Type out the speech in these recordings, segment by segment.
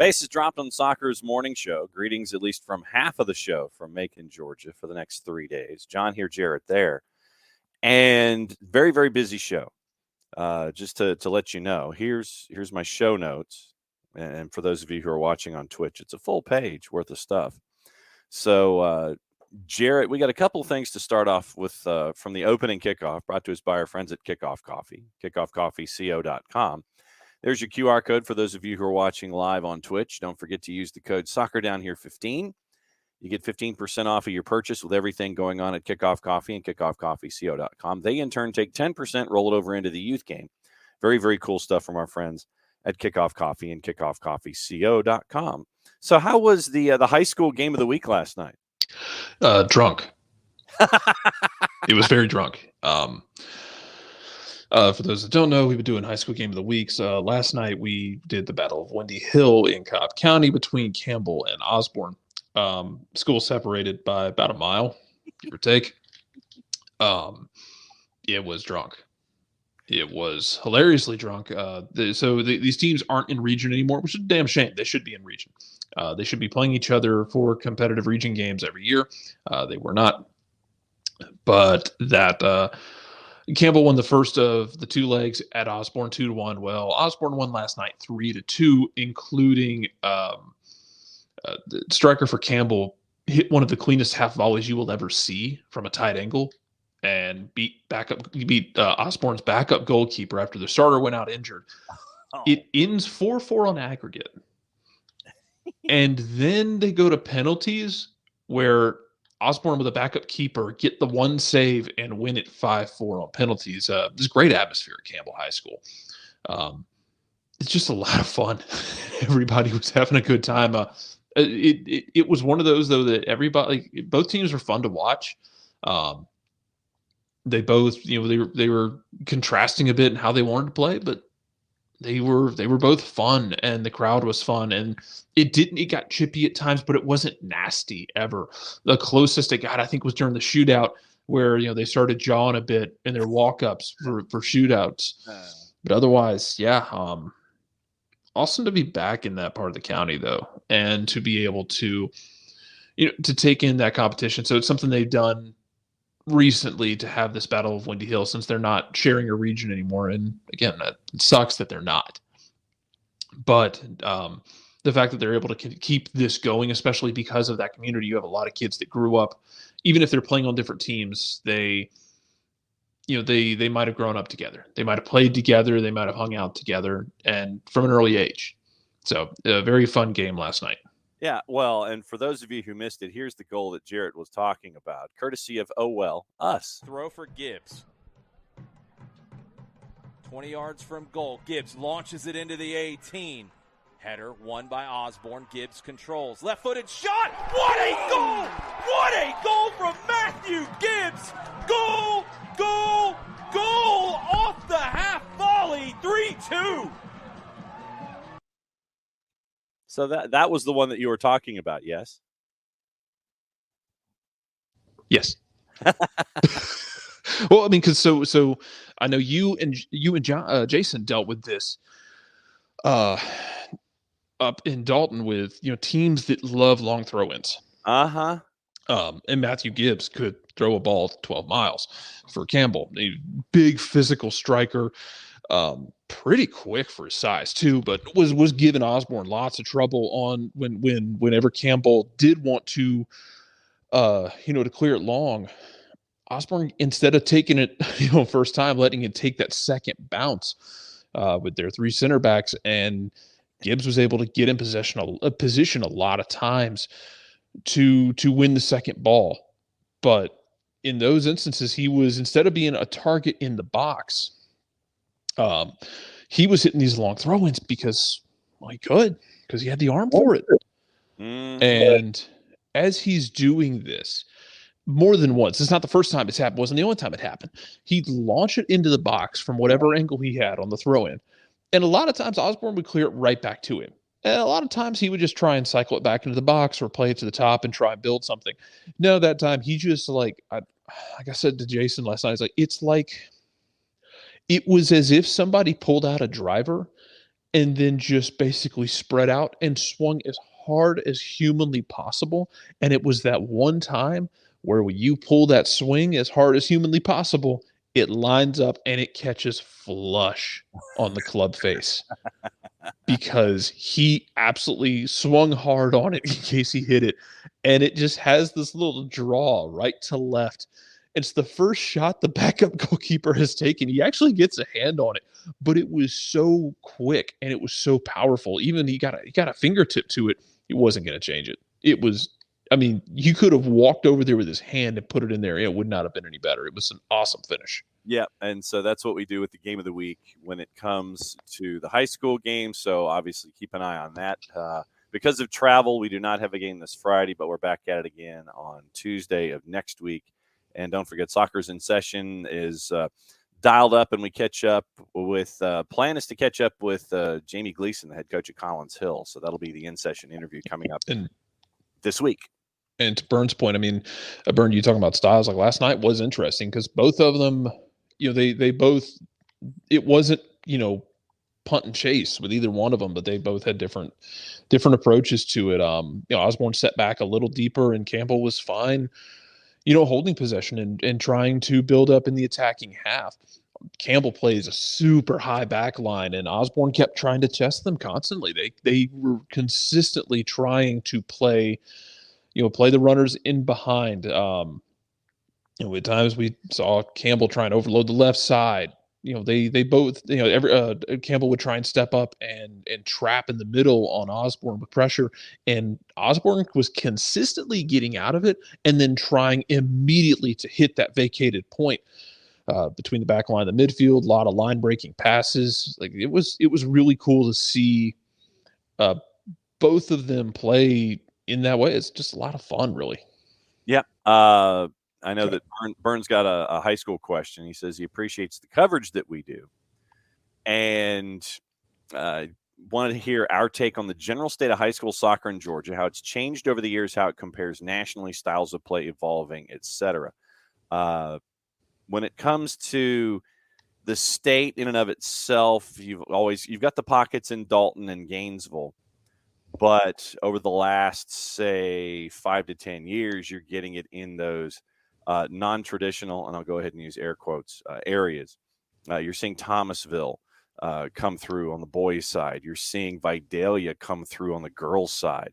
Bases dropped on Soccer's morning show. Greetings, at least from half of the show from Macon, Georgia, for the next 3 days. John here, Jarrett there. And very, very busy show. Just to let you know, here's my show notes. And for those of you who are watching on Twitch, it's a full page worth of stuff. So, Jarrett, we got a couple things to start off with from the opening kickoff, brought to us by our friends at Kickoff Coffee, kickoffcoffeeco.com. There's your QR code for those of you who are watching live on Twitch. Don't forget to use the code SoccerDownHere15. You get 15% off of your purchase with everything going on at Kickoff Coffee and kickoffcoffeeco.com. They, in turn, take 10%, roll it over into the youth game. Very, very cool stuff from our friends at Kickoff Coffee and kickoffcoffeeco.com. So how was the high school game of the week last night? Drunk. It was very drunk. For those that don't know, we've been doing high school game of the weeks. Last night we did the Battle of Windy Hill in Cobb County between Campbell and Osborne. School separated by about a mile, give or take. It was drunk. It was hilariously drunk. These teams aren't in region anymore, which is a damn shame. They should be in region. They should be playing each other for competitive region games every year. They were not. But that Campbell won the first of the two legs at Osborne 2-1. Well, Osborne won last night 3-2, including the striker for Campbell hit one of the cleanest half volleys you will ever see from a tight angle and beat Osborne's backup goalkeeper after the starter went out injured. Oh. It ends 4-4 on aggregate. And then they go to penalties where Osborne with a backup keeper get the one save and win it 5-4 on penalties. There's great atmosphere at Campbell High School. It's just a lot of fun. Everybody was having a good time. It was one of those though that everybody, both teams were fun to watch. They both, they were contrasting a bit in how they wanted to play, but they were both fun, and the crowd was fun, and it got chippy at times, but it wasn't nasty ever. The closest it got, I think, was during the shootout where, they started jawing a bit in their walk-ups for shootouts. But otherwise, yeah, awesome to be back in that part of the county though, and to be able to, to take in that competition. So it's something they've done recently to have this Battle of Windy Hill, since they're not sharing a region anymore. And again, that sucks that they're not. But the fact that they're able to keep this going, especially because of that community, you have a lot of kids that grew up, even if they're playing on different teams, they might have grown up together. They might have played together. They might have hung out together, and from an early age. So a very fun game last night. Yeah, well, and for those of you who missed it, here's the goal that Jarrett was talking about, courtesy of us. Throw for Gibbs. 20 yards from goal. Gibbs launches it into the 18. Header won by Osborne. Gibbs controls. Left-footed shot. What a goal! What a goal from Matthew Gibbs! Goal! Goal! Goal! Off the half volley. 3-2. So that was the one that you were talking about, yes? Yes. Well, I mean, because so I know you and Jason dealt with this up in Dalton with teams that love long throw-ins. And Matthew Gibbs could throw a ball 12 miles for Campbell. A big physical striker. Pretty quick for his size too, but was giving Osborne lots of trouble on whenever Campbell did want to to clear it long. Osborne, instead of taking it first time, letting it take that second bounce with their three center backs, and Gibbs was able to get in position a lot of times to win the second ball. But in those instances, he was, instead of being a target in the box, he was hitting these long throw-ins because he could, because he had the arm for it. And as he's doing this more than once, it's not the first time it's happened, wasn't the only time it happened. He'd launch it into the box from whatever angle he had on the throw-in. And a lot of times Osborne would clear it right back to him. And a lot of times he would just try and cycle it back into the box or play it to the top and try and build something. No, that time he just like I said to Jason last night, it's like it was as if somebody pulled out a driver and then just basically spread out and swung as hard as humanly possible. And it was that one time where when you pull that swing as hard as humanly possible, it lines up and it catches flush on the club face because he absolutely swung hard on it in case he hit it. And it just has this little draw right to left. It's the first shot the backup goalkeeper has taken. He actually gets a hand on it, but it was so quick and it was so powerful. Even he got a fingertip to it. He wasn't going to change it. It was, I mean, you could have walked over there with his hand and put it in there. It would not have been any better. It was an awesome finish. Yeah, and so that's what we do with the game of the week when it comes to the high school game. So obviously keep an eye on that. Because of travel, we do not have a game this Friday, but we're back at it again on Tuesday of next week. And don't forget, Soccer's in Session is dialed up, and we catch up with plan is to catch up with Jamie Gleason, the head coach at Collins Hill. So that'll be the in-session interview coming up this week. And to Burn's point, I mean, Burn, you talking about styles, like last night was interesting because both of them, they both, it wasn't, punt and chase with either one of them, but they both had different approaches to it. Osborne set back a little deeper and Campbell was fine, holding possession and trying to build up in the attacking half. Campbell plays a super high back line and Osborne kept trying to test them constantly. They were consistently trying to play the runners in behind. At times we saw Campbell trying to overload the left side. They both, Campbell would try and step up and trap in the middle on Osborne with pressure. And Osborne was consistently getting out of it and then trying immediately to hit that vacated point between the back line and the midfield. A lot of line breaking passes. Like it was really cool to see both of them play in that way. It's just a lot of fun, really. Yeah. I know that Burns got a high school question. He says he appreciates the coverage that we do and wanted to hear our take on the general state of high school soccer in Georgia, how it's changed over the years, how it compares nationally, styles of play evolving, etc. When it comes to the state in and of itself, you've got the pockets in Dalton and Gainesville. But over the last, say, 5 to 10 years, you're getting it in those non-traditional, and I'll go ahead and use air quotes, areas. You're seeing Thomasville come through on the boys' side. You're seeing Vidalia come through on the girls' side.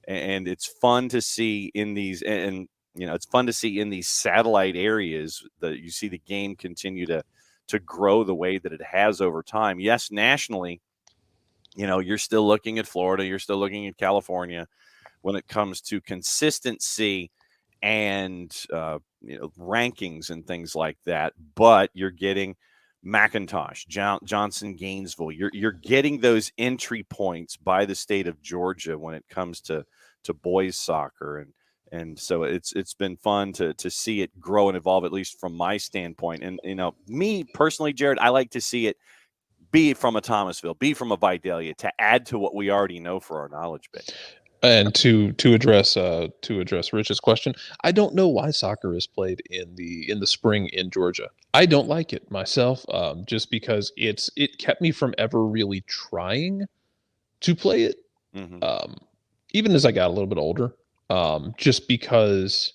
And it's fun to see in these, it's fun to see in these satellite areas that you see the game continue to grow the way that it has over time. Yes, nationally, you're still looking at Florida, you're still looking at California when it comes to consistency and rankings and things like that. But you're getting McIntosh, Johnson, Gainesville. You're getting those entry points by the state of Georgia when it comes to boys soccer, and so it's been fun to see it grow and evolve, at least from my standpoint. And me personally, Jared, I like to see it be from a Thomasville, be from a Vidalia, to add to what we already know for our knowledge base. And to address Rich's question, I don't know why soccer is played in the spring in Georgia. I don't like it myself, just because it kept me from ever really trying to play it. Mm-hmm. Even as I got a little bit older, just because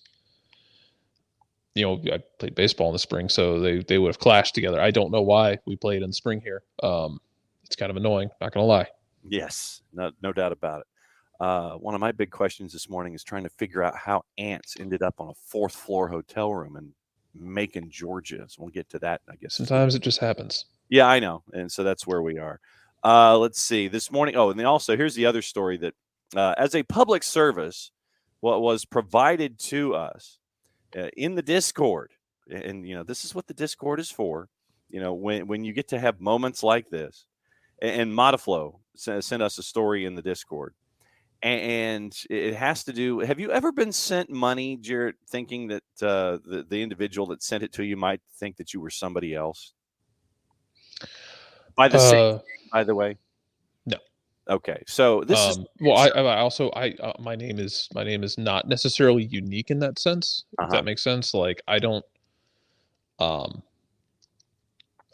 I played baseball in the spring, so they would have clashed together. I don't know why we played in the spring here. It's kind of annoying, not gonna lie. Yes, no doubt about it. One of my big questions this morning is trying to figure out how ants ended up on a 4th floor hotel room in Macon, Georgia. So we'll get to that, I guess. Sometimes it just happens. Yeah, I know. And so that's where we are. Let's see. This morning. Oh, and then also here's the other story that as a public service, what was provided to us in the Discord, and this is what the Discord is for. When you get to have moments like this, and Modiflow sent us a story in the Discord. And it has to do. Have you ever been sent money, Jared, thinking that the individual that sent it to you might think that you were somebody else? By the same, by the way. No. Okay, so this is well. I also my name is not necessarily unique in that sense. If that makes sense. Like I don't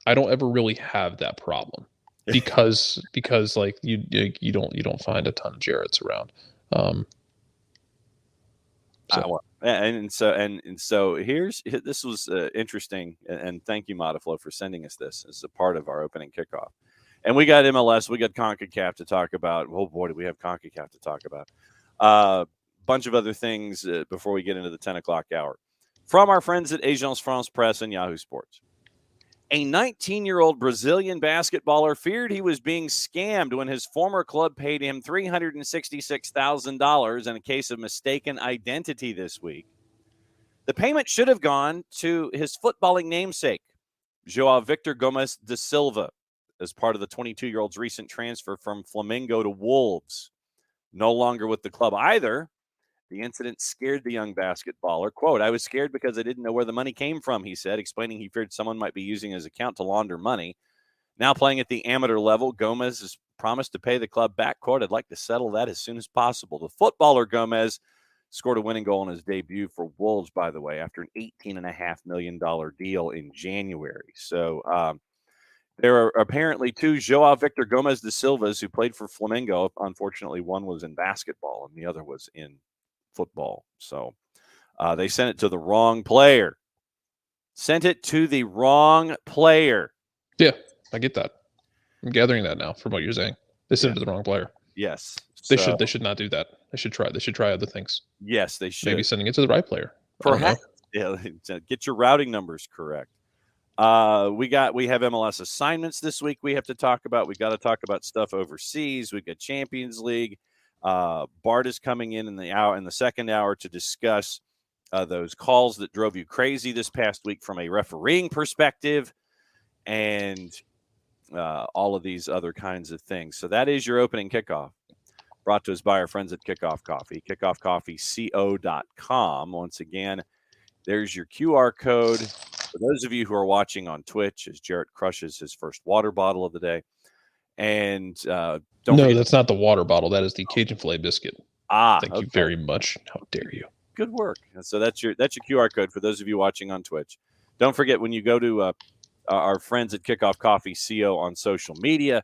ever really have that problem. because like you don't find a ton of Jarretts around. So this was interesting, and thank you, Modiflow, for sending us this as a part of our opening kickoff. And we got MLS, we got CONCACAF to talk about. Oh boy, do we have CONCACAF to talk about. Bunch of other things before we get into the 10 o'clock hour. From our friends at Agence France Presse and Yahoo Sports. A 19-year-old Brazilian basketballer feared he was being scammed when his former club paid him $366,000 in a case of mistaken identity this week. The payment should have gone to his footballing namesake, João Victor Gomes da Silva, as part of the 22-year-old's recent transfer from Flamengo to Wolves. No longer with the club either. The incident scared the young basketballer. Quote, "I was scared because I didn't know where the money came from," he said, explaining he feared someone might be using his account to launder money. Now playing at the amateur level, Gomez has promised to pay the club back. Quote, "I'd like to settle that as soon as possible." The footballer Gomez scored a winning goal in his debut for Wolves, by the way, after an $18.5 million deal in January. So there are apparently two João Victor Gomes da Silvas who played for Flamengo. Unfortunately, one was in basketball and the other was in football. So they sent it to the wrong player. Sent it to the wrong player. Yeah, I get that. I'm gathering that now from what you're saying. They sent it to the wrong player. Yes. They should not do that. They should try other things. Yes, they should. Maybe sending it to the right player. Perhaps. Yeah, get your routing numbers correct. We have MLS assignments this week we have to talk about. We got to talk about stuff overseas. We've got Champions League. Bart is coming in the second hour to discuss those calls that drove you crazy this past week from a refereeing perspective, and all of these other kinds of things. So that is your opening kickoff, brought to us by our friends at Kickoff Coffee, kickoffcoffeeco.com. Once again, there's your QR code. For those of you who are watching on Twitch, as Jarrett crushes his first water bottle of the day. And don't forget, that's not the water bottle. That is the Cajun filet biscuit. Thank you very much. How dare you? Good work. So that's your QR code for those of you watching on Twitch. Don't forget, when you go to our friends at Kickoff Coffee CO on social media,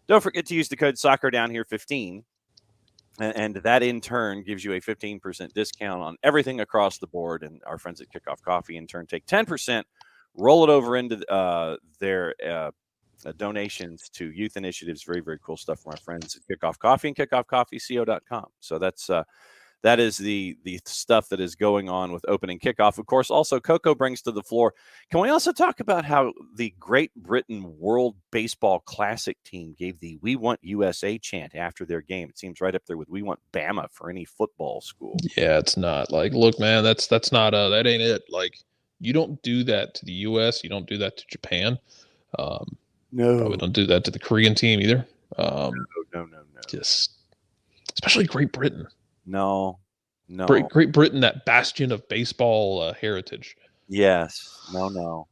don't forget to use the code SoccerDownHere15. And that in turn gives you a 15% discount on everything across the board. And our friends at Kickoff Coffee in turn take 10%, roll it over into their donations to youth initiatives. Very, very cool stuff from our friends at Kickoff Coffee and kickoffcoffeeco.com. So that is the stuff that is going on with opening kickoff. Of course, also Coco brings to the floor. Can we also talk about how the Great Britain World Baseball Classic team gave the "We Want USA" chant after their game? It seems right up there with "We Want Bama" for any football school. Yeah, it's not. Like, look, man, that's not that ain't it. Like, you don't do that to the U.S. You don't do that to Japan. No, probably don't do that to the Korean team either. No. Just especially Great Britain. No. Great Britain, that bastion of baseball heritage. Yes. No.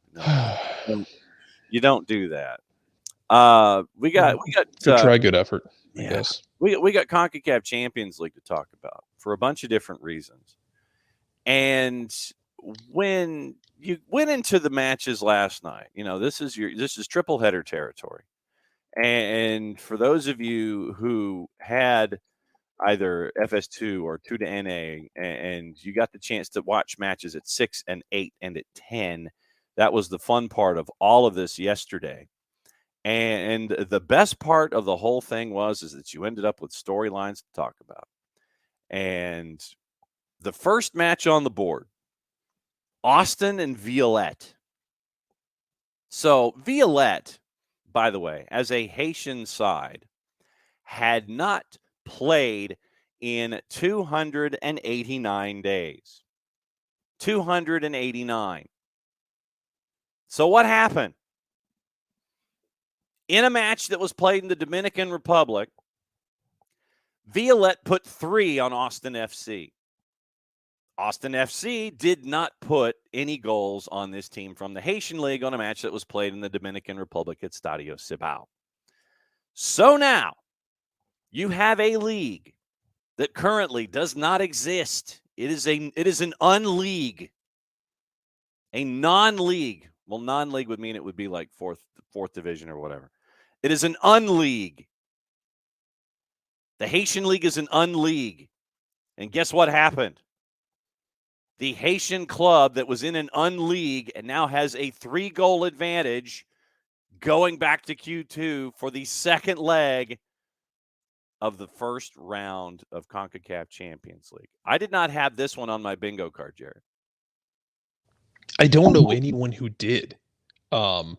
You don't do that. We got good try, good effort. Yeah. I guess We got CONCACAF Champions League to talk about for a bunch of different reasons. And when you went into the matches last night, this is triple header territory. And for those of you who had either FS2 or 2 to NA, and you got the chance to watch matches at 6 and 8 and at 10, that was the fun part of all of this yesterday. And the best part of the whole thing is that you ended up with storylines to talk about. And the first match on the board, Austin and Violette. So Violette, by the way, as a Haitian side, had not played in 289 days. 289. So what happened? In a match that was played in the Dominican Republic, Violette put 3 on Austin FC. Austin FC did not put any goals on this team from the Haitian League on a match that was played in the Dominican Republic at Stadio Cibao. So now, you have a league that currently does not exist. It is an unleague, a non-league. Well, non-league would mean it would be like fourth division or whatever. It is an unleague. The Haitian League is an unleague. And guess what happened? The Haitian club that was in an unleague and now has a 3-goal advantage going back to Q2 for the second leg of the first round of CONCACAF Champions League. I did not have this one on my bingo card, Jared. I don't know anyone who did. And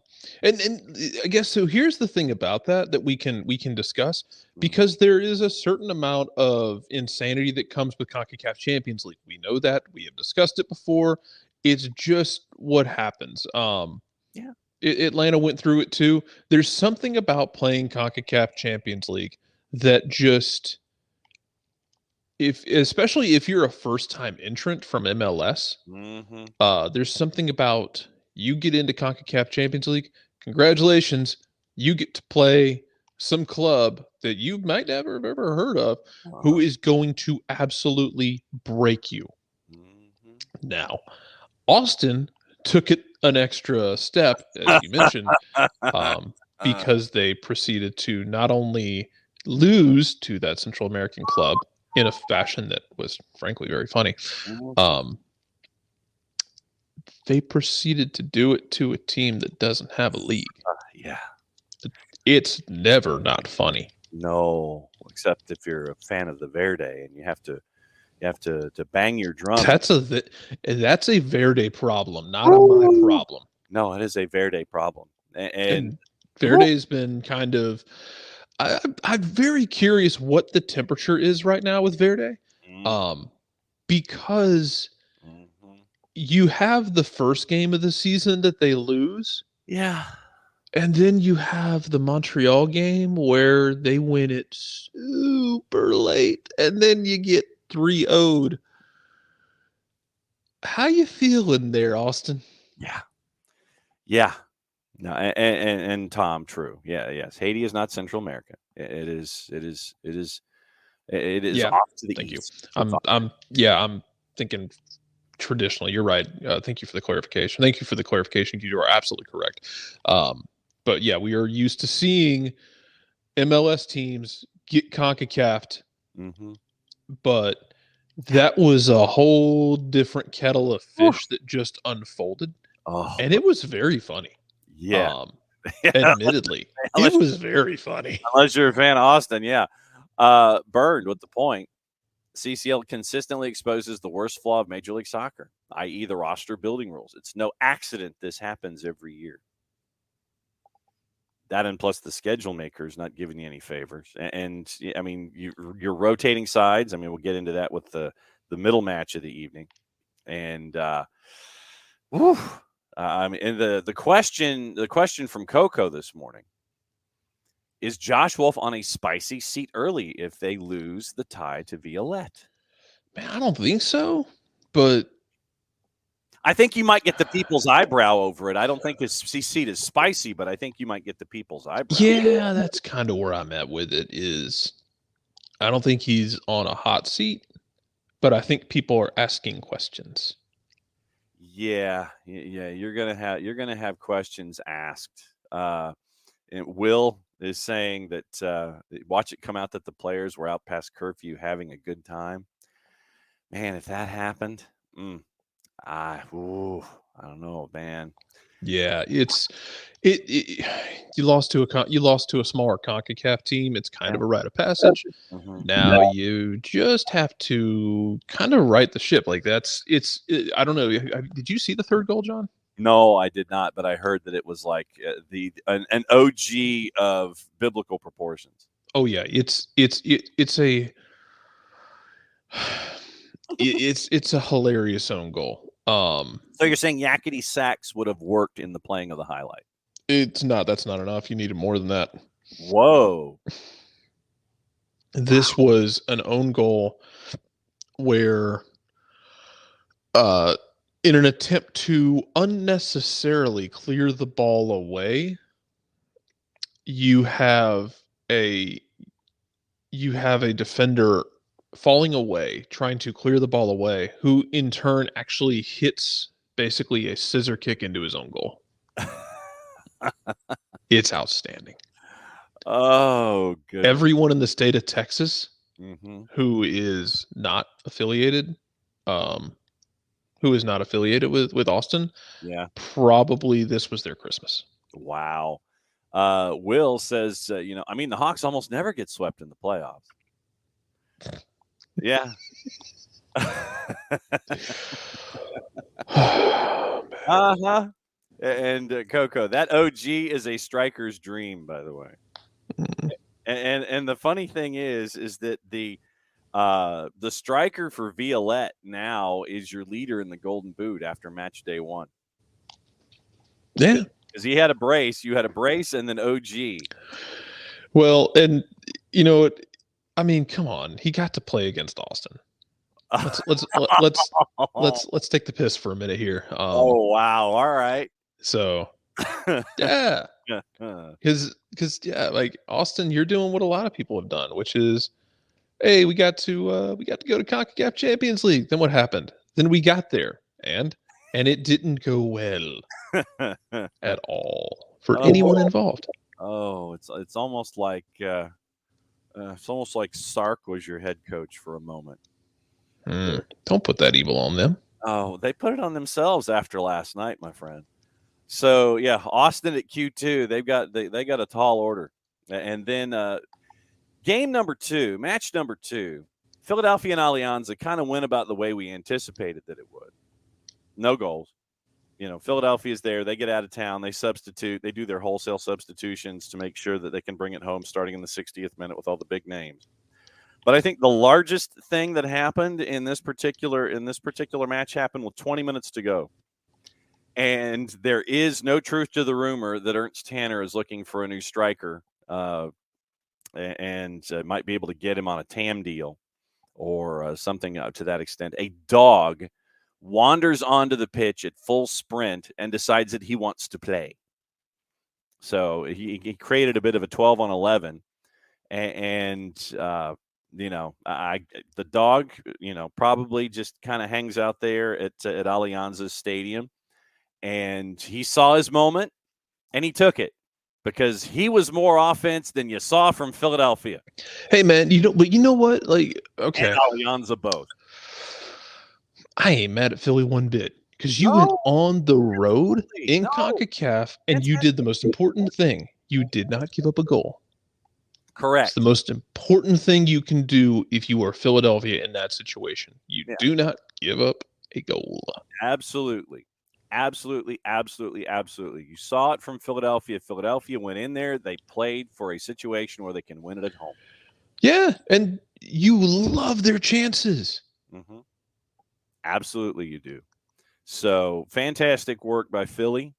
I guess so. Here's the thing about that we can discuss, because there is a certain amount of insanity that comes with CONCACAF Champions League. We know that. We have discussed it before. It's just what happens. Atlanta went through it too. There's something about playing CONCACAF Champions League that just, especially if you're a first-time entrant from MLS, there's something about, you get into CONCACAF Champions League, congratulations, you get to play some club that you might never have ever heard of, who is going to absolutely break you. Now, Austin took it an extra step, as you mentioned, because they proceeded to not only lose to that Central American club in a fashion that was frankly very funny, they proceeded to do it to a team that doesn't have a league. It's never not funny. No, except if you're a fan of the Verde and you have to bang your drum. That's a Verde problem, not a my problem. No, it is a Verde problem. And Verde's been kind of, I'm very curious what the temperature is right now with Verde. Because you have the first game of the season that they lose. Yeah. And then you have the Montreal game where they win it super late. And then you get 3-0'd. How you feeling there, Austin? Yeah. No, and Tom, true. Yes. Haiti is not Central America. It is off to the east. I'm thinking traditionally. You're right. Thank you for the clarification. You are absolutely correct. But yeah, we are used to seeing MLS teams get CONCACAF'd, but that was a whole different kettle of fish that just unfolded, and it was very funny. Yeah, admittedly, it was very funny. Unless you're a fan of Austin, Burned with the point. CCL consistently exposes the worst flaw of Major League Soccer, i.e. the roster building rules. It's no accident this happens every year. That, and plus the schedule makers not giving you any favors. And I mean, you're rotating sides. I mean, we'll get into that with the middle match of the evening. And and the question from Coco this morning is: Josh Wolf on a spicy seat early if they lose the tie to Violette? Man, I don't think so, but I think you might get the people's eyebrow over it. I don't think his seat is spicy, but I think you might get the people's eyebrow. Yeah, that's kind of where I'm at with it. Is I don't think he's on a hot seat, but I think people are asking questions. Yeah. You're gonna have questions asked. And Will is saying that watch it come out that the players were out past curfew having a good time. Man, if that happened, I don't know, man. Yeah, you lost to a smaller CONCACAF team. It's kind of a rite of passage. Now you just have to kind of right the ship. Like I don't know. Did you see the third goal, John? No, I did not, but I heard that it was like an OG of biblical proportions. Oh yeah, it's a hilarious own goal. So you're saying Yakety Sax would have worked in the playing of the highlight? It's not. That's not enough. You needed more than that. Whoa. This was an own goal where, in an attempt to unnecessarily clear the ball away, you have a defender falling away, trying to clear the ball away, who in turn actually hits basically a scissor kick into his own goal. It's outstanding. Oh, goodness. Everyone in the state of Texas Mm-hmm. who is not affiliated, with Austin, Yeah. probably this was their Christmas. Wow. Will says, the Hawks almost never get swept in the playoffs. Yeah. Uh-huh. And Coco, that OG is a striker's dream, by the way. And the funny thing is that the striker for Violette now is your leader in the Golden Boot after match day 1. Yeah. Because he had a brace, you had a brace, and then OG. Well, and come on, he got to play against Austin. Let's take the piss for a minute here. Oh wow! All right. So, yeah, because like Austin, you're doing what a lot of people have done, which is, hey, we got to go to CONCACAF Champions League. Then what happened? Then we got there, and it didn't go well at all for anyone involved. Oh, it's almost like Sark was your head coach for a moment. Don't put that evil on them. Oh, they put it on themselves after last night, my friend. So yeah, Austin at Q2, they got a tall order, and then match number 2, Philadelphia and Alianza kind of went about the way we anticipated that it would. No goals. Philadelphia's there. They get out of town. They substitute. They do their wholesale substitutions to make sure that they can bring it home starting in the 60th minute with all the big names. But I think the largest thing that happened in this particular match happened with 20 minutes to go. And there is no truth to the rumor that Ernst Tanner is looking for a new striker and might be able to get him on a TAM deal or something to that extent. A dog wanders onto the pitch at full sprint and decides that he wants to play. So he created a bit of a 12-on-11, and the dog, probably just kind of hangs out there at Alianza's stadium, and he saw his moment and he took it because he was more offense than you saw from Philadelphia. Hey man, but you know what? Like, okay, and Alianza both. I ain't mad at Philly one bit because you went on the road in CONCACAF and you did the most important thing. You did not give up a goal. Correct. It's the most important thing you can do if you are Philadelphia in that situation. You do not give up a goal. Absolutely. Absolutely, absolutely, absolutely. You saw it from Philadelphia. Philadelphia went in there. They played for a situation where they can win it at home. Yeah, and you love their chances. Mm-hmm. Absolutely, you do. So fantastic work by Philly.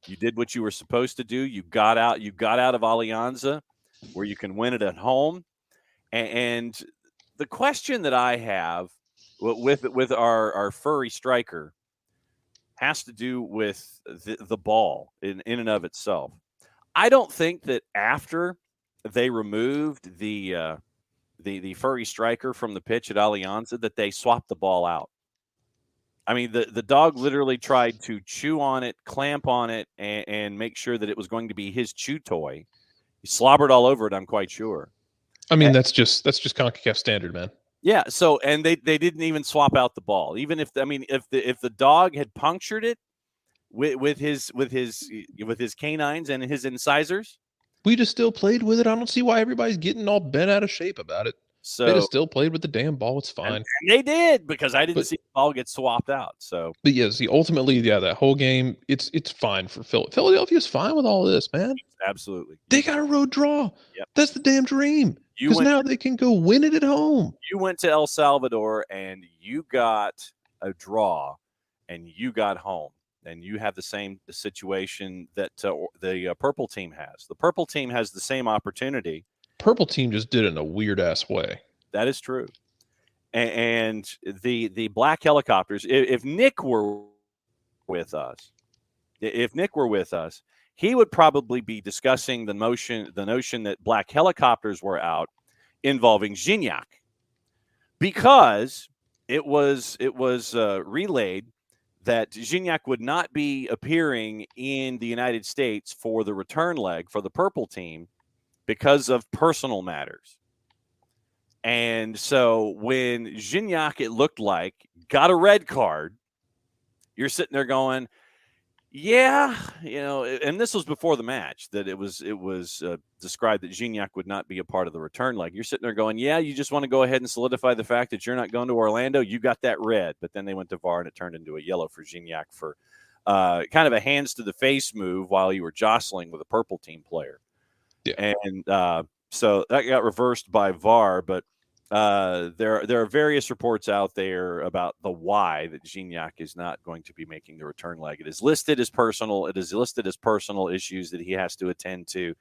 You did what you were supposed to do. You got out of Alianza where you can win it at home. And the question that I have with our furry striker has to do with the ball in and of itself. I don't think that after they removed the furry striker from the pitch at Alianza that they swapped the ball out. I mean, the dog literally tried to chew on it, clamp on it, and make sure that it was going to be his chew toy. He slobbered all over it, I'm quite sure. I mean, that's just CONCACAF standard, man. Yeah. So, and they didn't even swap out the ball, even if the dog had punctured it with his canines and his incisors. We just still played with it. I don't see why everybody's getting all bent out of shape about it. So they just still played with the damn ball. It's fine. And they did because I didn't see the ball get swapped out. So, but yeah, see, ultimately, that whole game, it's fine for Philadelphia's fine with all this, man. Absolutely. They got a road draw. Yep. That's the damn dream. Because now they can go win it at home. You went to El Salvador and you got a draw, and you got home. And you have the same situation that the purple team has. The purple team has the same opportunity. Purple team just did it in a weird ass way. That is true. And the black helicopters. If Nick were with us, he would probably be discussing the notion that black helicopters were out involving Gignac, because it was relayed that Gignac would not be appearing in the United States for the return leg for the purple team because of personal matters. And so when Gignac, it looked like, got a red card, you're sitting there going, yeah, and this was before the match that it was described that Gignac would not be a part of the return leg. You're sitting there going, yeah, you just want to go ahead and solidify the fact that you're not going to Orlando. You got that red, but then they went to VAR and it turned into a yellow for Gignac for kind of a hands to the face move while you were jostling with a purple team player. Yeah. And so that got reversed by VAR, but there are various reports out there about the why that Gignac is not going to be making the return leg. It is listed as personal. It is listed as personal issues that he has to attend to.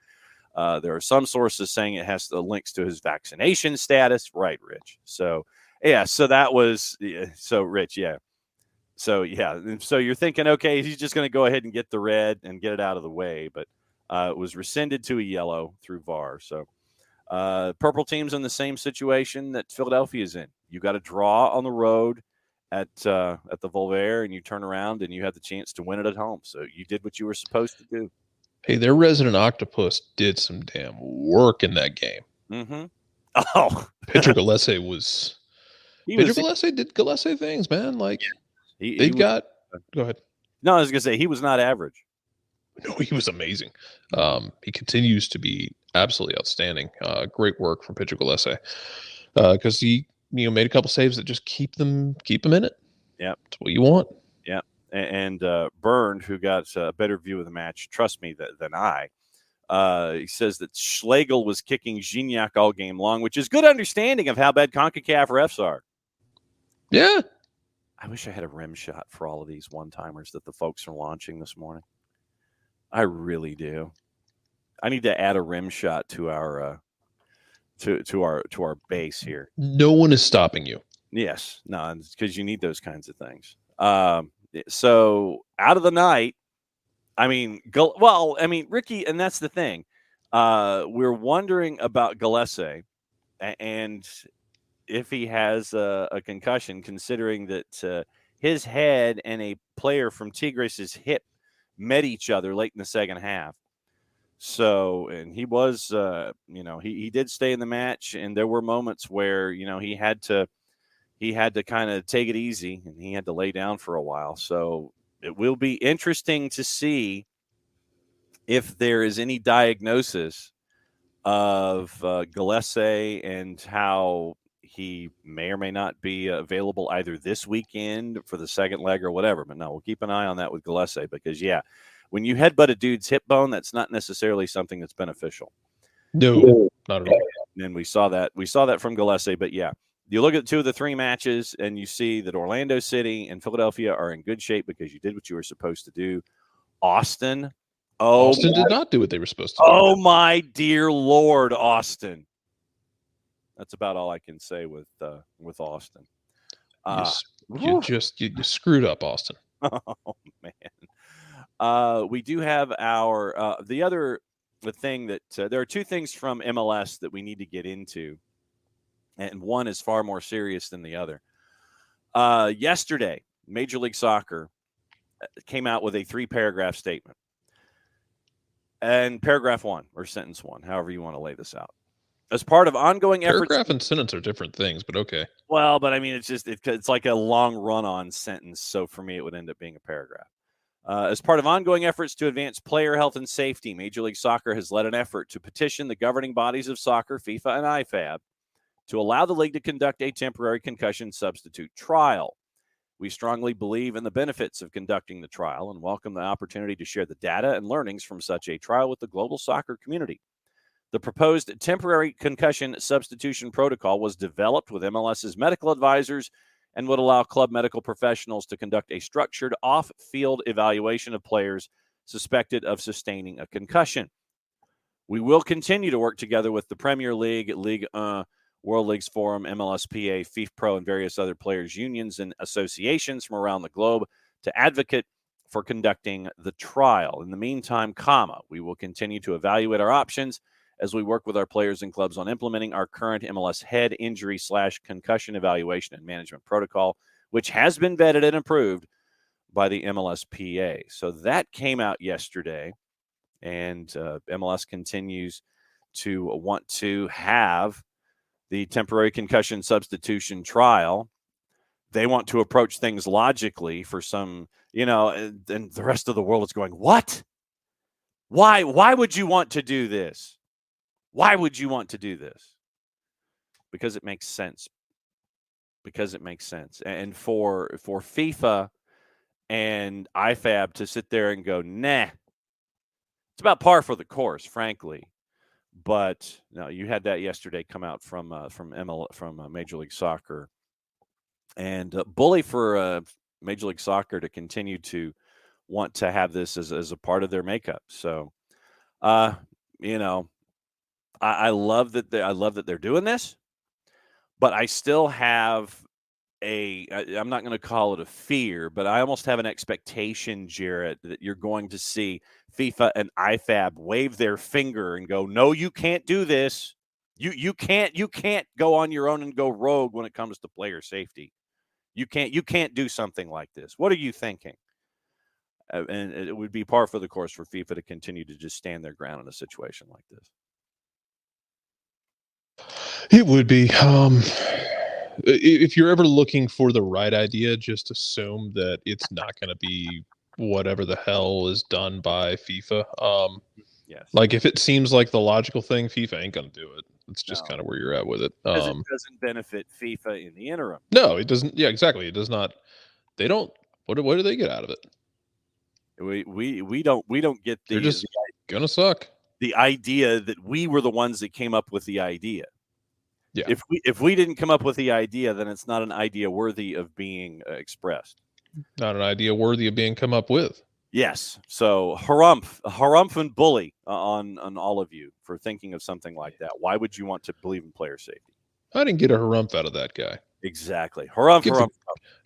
There are some sources saying it has links to his vaccination status. Right, Rich. So, yeah, so that was so Rich, yeah. So, yeah, so you're thinking, okay, he's just going to go ahead and get the red and get it out of the way, but it was rescinded to a yellow through VAR. So, purple team's in the same situation that Philadelphia's in. You got a draw on the road at the Voltaire, and you turn around and you have the chance to win it at home. So you did what you were supposed to do. Hey, their resident octopus did some damn work in that game. Mm-hmm. Oh, Pedro Gillespie was. Gillespie did Gillespie things, man. Like go ahead. No, I was gonna say he was not average. No, he was amazing. He continues to be absolutely outstanding. Great work from Pedro Gillespie because he made a couple saves that just keep them in it. Yeah, that's what you want. Yeah, and Byrne, who got a better view of the match, trust me, than I. He says that Schlegel was kicking Gignac all game long, which is good understanding of how bad CONCACAF refs are. Yeah. I wish I had a rim shot for all of these one-timers that the folks are launching this morning. I really do. I need to add a rim shot to our to our base here. No one is stopping you. Yes, no, because you need those kinds of things. So out of the night, Ricky, and that's the thing. We're wondering about Gillespie and if he has a concussion, considering that his head and a player from Tigres' hip met each other late in the second half. So, and he was, he did stay in the match, and there were moments where, he had to kind of take it easy, and he had to lay down for a while. So it will be interesting to see if there is any diagnosis of Gillespie and how he may or may not be available either this weekend for the second leg or whatever. But no, we'll keep an eye on that with Gillespie because, yeah, when you headbutt a dude's hip bone, that's not necessarily something that's beneficial. No, not at all. And we saw that from Gillespie. But, yeah, you look at 2 of the 3 matches and you see that Orlando City and Philadelphia are in good shape because you did what you were supposed to do. Austin did not do what they were supposed to do. Oh, my dear Lord, Austin. That's about all I can say with Austin. You screwed up, Austin. Oh, man. We do have our the thing that there are 2 things from MLS that we need to get into, and one is far more serious than the other. Yesterday, Major League Soccer came out with a 3-paragraph statement. And paragraph 1 or sentence 1, however you want to lay this out. As part of ongoing efforts. Paragraph and sentence are different things, but okay. Well, but I mean, it's like a long run-on sentence. So for me, it would end up being a paragraph. As part of ongoing efforts to advance player health and safety, Major League Soccer has led an effort to petition the governing bodies of soccer, FIFA and IFAB, to allow the league to conduct a temporary concussion substitute trial. We strongly believe in the benefits of conducting the trial and welcome the opportunity to share the data and learnings from such a trial with the global soccer community. The proposed temporary concussion substitution protocol was developed with MLS's medical advisors and would allow club medical professionals to conduct a structured off-field evaluation of players suspected of sustaining a concussion. We will continue to work together with the Premier League, Ligue 1, World Leagues Forum, MLSPA, FIFPro, and various other players' unions and associations from around the globe to advocate for conducting the trial. In the meantime, we will continue to evaluate our options as we work with our players and clubs on implementing our current MLS head injury/concussion evaluation and management protocol, which has been vetted and approved by the MLSPA. So that came out yesterday, and MLS continues to want to have the temporary concussion substitution trial. They want to approach things logically for some, and the rest of the world is going, what? Why would you want to do this? Why would you want to do this? Because it makes sense. And for FIFA and IFAB to sit there and go, nah, it's about par for the course, frankly. But no, you had that yesterday come out from Major League Soccer, and bully for Major League Soccer to continue to want to have this as a part of their makeup. So, I love that they're doing this, but I still have I'm not going to call it a fear, but I almost have an expectation, Jarrett, that you're going to see FIFA and IFAB wave their finger and go, no, you can't do this. You can't go on your own and go rogue when it comes to player safety. You can't do something like this. What are you thinking? And it would be par for the course for FIFA to continue to just stand their ground in a situation like this. It would be. If you're ever looking for the right idea, just assume that it's not going to be whatever the hell is done by FIFA. Yes. Like if it seems like the logical thing, FIFA ain't going to do it. It's just kind of where you're at with it. Because it doesn't benefit FIFA in the interim. No, it doesn't. Yeah, exactly. It does not. They don't. What do they get out of it? We don't get They're just gonna suck. The idea that we were the ones that came up with the idea. Yeah. If we didn't come up with the idea, then it's not an idea worthy of being expressed. Not an idea worthy of being come up with. Yes. So harumph and bully on all of you for thinking of something like that. Why would you want to believe in player safety? I didn't get a harumph out of that guy. Exactly. Harumph.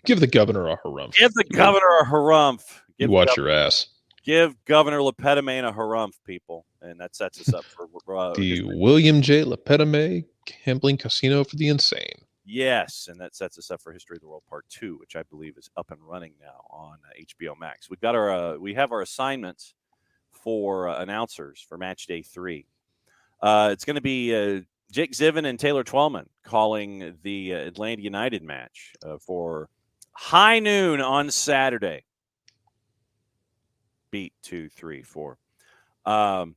Give the governor a harumph. Give the governor a harumph. You watch your ass. Give Governor Lepetame a harumph, people. And that sets us up for the William J. Lepetame Gambling Casino for the Insane. Yes, and that sets us up for History of the World Part 2, which I believe is up and running now on HBO Max. We have our assignments for announcers for Match Day 3. It's going to be Jake Zivin and Taylor Twellman calling the Atlanta United match for high noon on Saturday. Beat 2, 3, 4. That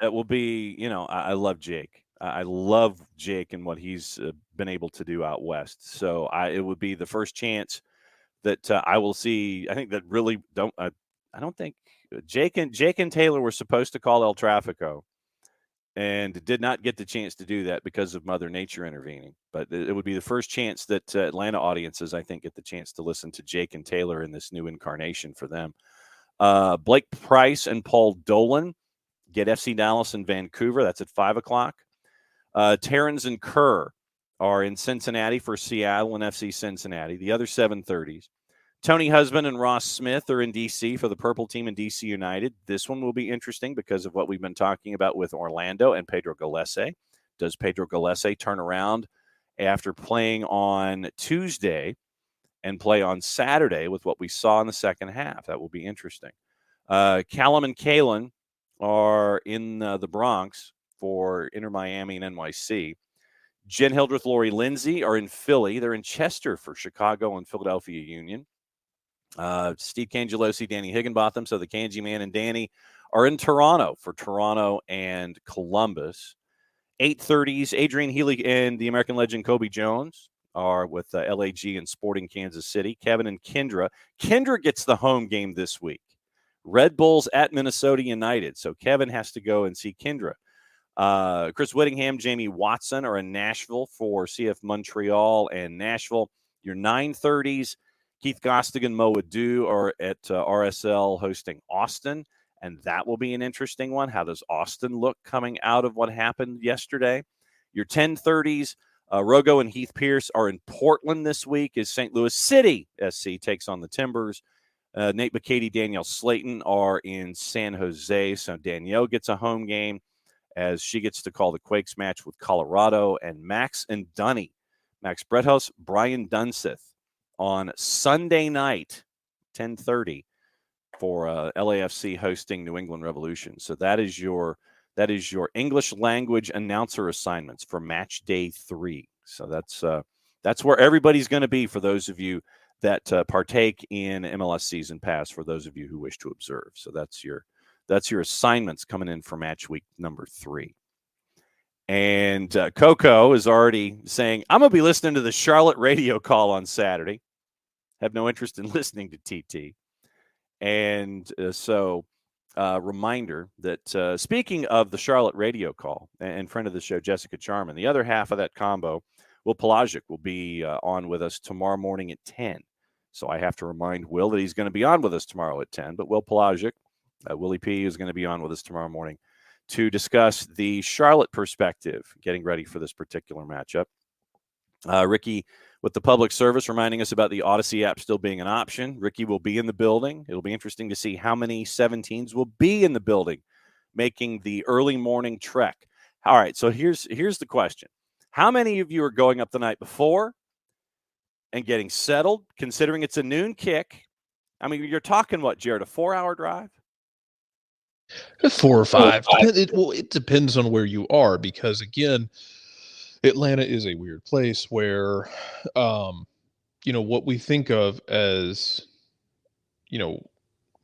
will be, I love Jake. I love Jake and what he's been able to do out west. So it would be the first chance that I will see. I think that really I don't think Jake and Taylor were supposed to call El Trafico and did not get the chance to do that because of Mother Nature intervening. But it would be the first chance that Atlanta audiences, I think, get the chance to listen to Jake and Taylor in this new incarnation for them. Blake Price and Paul Dolan get FC Dallas in Vancouver. That's at 5:00. Terrans and Kerr are in Cincinnati for Seattle and FC Cincinnati. The other 7:30s. Tony Husband and Ross Smith are in D.C. for the Purple Team and D.C. United. This one will be interesting because of what we've been talking about with Orlando and Pedro Gallese. Does Pedro Gallese turn around after playing on Tuesday and play on Saturday with what we saw in the second half? That will be interesting. Callum and Kalen are in the Bronx for Inter Miami and NYC. Jen Hildreth, Lori Lindsay are in Philly. They're in Chester for Chicago and Philadelphia Union. Steve Cangelosi, Danny Higginbotham. So the Kanji Man and Danny are in Toronto for Toronto and Columbus. 8:30s, Adrian Healy and the American legend Kobe Jones are with LAG and Sporting Kansas City. Kevin and Kendra. Kendra gets the home game this week. Red Bulls at Minnesota United. So Kevin has to go and see Kendra. Chris Whittingham, Jamie Watson are in Nashville for CF Montreal and Nashville. Your 9:30s, Keith Gostigan, Mo Adu are at RSL hosting Austin, and that will be an interesting one. How does Austin look coming out of what happened yesterday? Your 10:30s, Rogo and Heath Pierce are in Portland this week as St. Louis City SC takes on the Timbers. Nate McCady, Danielle Slayton are in San Jose, so Danielle gets a home game as she gets to call the Quakes match with Colorado. And Max and Dunny, Max Brethaus, Brian Dunseth on Sunday night, 10:30 for LAFC hosting New England Revolution. So that is your That is your English language announcer assignments for match day 3. So that's where everybody's going to be for those of you that partake in MLS Season Pass, for those of you who wish to observe. So that's your assignments coming in for match week number 3. And Coco is already saying, I'm going to be listening to the Charlotte radio call on Saturday. Have no interest in listening to TT. And so reminder that speaking of the Charlotte radio call, and friend of the show, Jessica Charman, the other half of that combo, Will Pelagic, will be on with us tomorrow morning at 10. So I have to remind Will that he's going to be on with us tomorrow at 10. But Will Pelagic, Willie P, is going to be on with us tomorrow morning to discuss the Charlotte perspective, getting ready for this particular matchup. Ricky, with the public service, reminding us about the Odyssey app still being an option. Ricky will be in the building. It'll be interesting to see how many 17s will be in the building making the early morning trek. All right, so here's the question. How many of you are going up the night before and getting settled, considering it's a noon kick? I mean, you're talking what, Jared, a 4-hour drive? 4 or 5. It depends on where you are, because, again, Atlanta is a weird place where, what we think of as,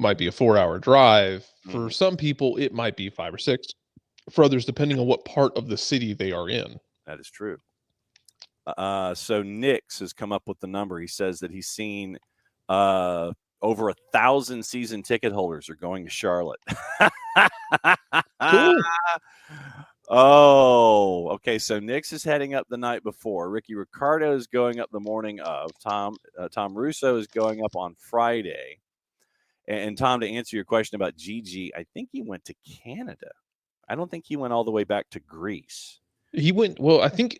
might be a 4-hour drive. For some people, it might be 5 or 6. For others, depending on what part of the city they are in. That is true. So Nix has come up with the number. He says that he's seen over 1,000 season ticket holders are going to Charlotte. Cool. Oh, okay. So Nix is heading up the night before. Ricky Ricardo is going up the morning of. Tom Russo is going up on Friday. And Tom, to answer your question about Gigi, I think he went to Canada. I don't think he went all the way back to Greece. He went, well, I think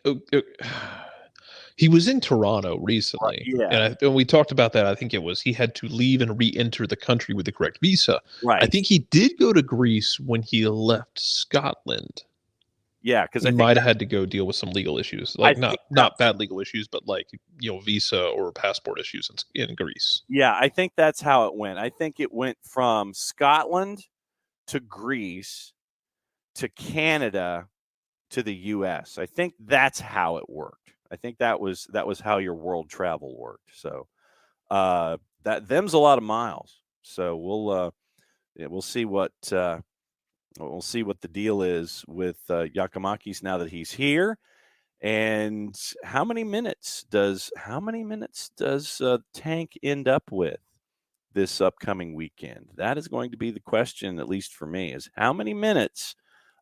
he was in Toronto recently. Yeah. And we talked about that. I think it was he had to leave and re-enter the country with the correct visa. Right. I think he did go to Greece when he left Scotland. Yeah, because he might have had to go deal with some legal issues, like not bad legal issues, but like visa or passport issues in Greece. Yeah, I think that's how it went. I think it went from Scotland to Greece to Canada to the U.S. I think that's how it worked. I think that was how your world travel worked. So them's a lot of miles. So we'll see what. We'll see what the deal is with Giacomakis now that he's here, and how many minutes does Tank end up with this upcoming weekend? That is going to be the question, at least for me, is how many minutes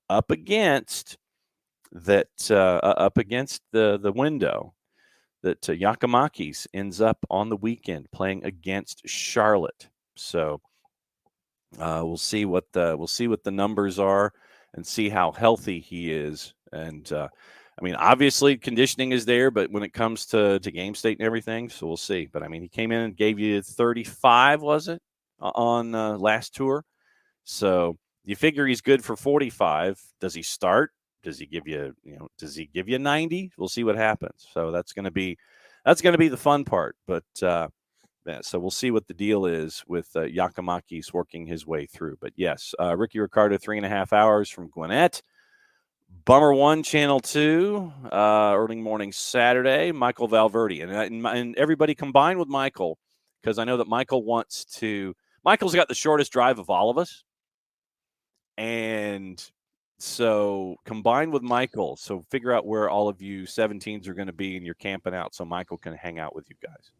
up against the window that Giacomakis ends up on the weekend playing against Charlotte. So. We'll see what the numbers are and see how healthy he is. And I mean, obviously conditioning is there, but when it comes to game state and everything, so we'll see. But I mean, he came in and gave you 35, was it, on last tour? So you figure he's good for 45. Does he start? Does he give you 90? We'll see what happens. So that's going to be the fun part. But yeah, so we'll see what the deal is with Giacomakis working his way through. But yes, Ricky Ricardo, 3.5 hours from Gwinnett. Bummer 1, Channel 2, early morning Saturday. Michael Valverde. And everybody combined with Michael, because I know that Michael's got the shortest drive of all of us. And so combined with Michael, so figure out where all of you 17s are going to be and you're camping out so Michael can hang out with you guys.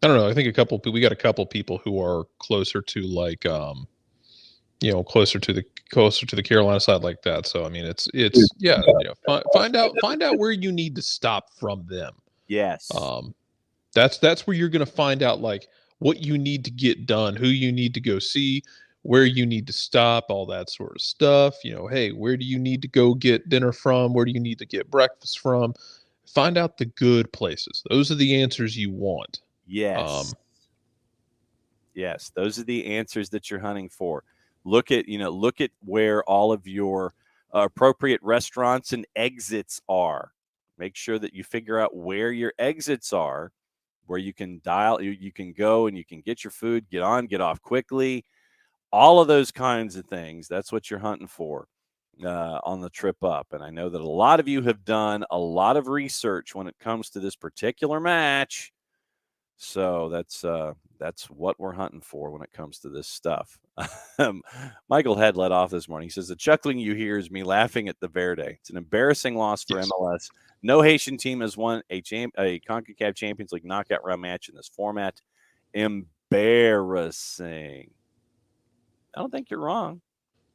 I don't know. I think we got a couple people who are closer to like, closer to the Carolina side like that. So I mean, it's find out where you need to stop from them. Yes. That's where you're going to find out like what you need to get done, who you need to go see, where you need to stop, all that sort of stuff. Hey, where do you need to go get dinner from? Where do you need to get breakfast from? Find out the good places. Those are the answers you want. Yes. Yes, those are the answers that you're hunting for. Look at where all of your appropriate restaurants and exits are. Make sure that you figure out where your exits are, where you can you can go and you can get your food, get on, get off quickly. All of those kinds of things. That's what you're hunting for. on the trip up. And I know that a lot of you have done a lot of research when it comes to this particular match. So that's what we're hunting for when it comes to this stuff. Michael Head led off this morning. He says, the chuckling you hear is me laughing at the Verde. It's an embarrassing loss for MLS. No Haitian team has won a CONCACAF Champions League knockout round match in this format. Embarrassing. I don't think you're wrong.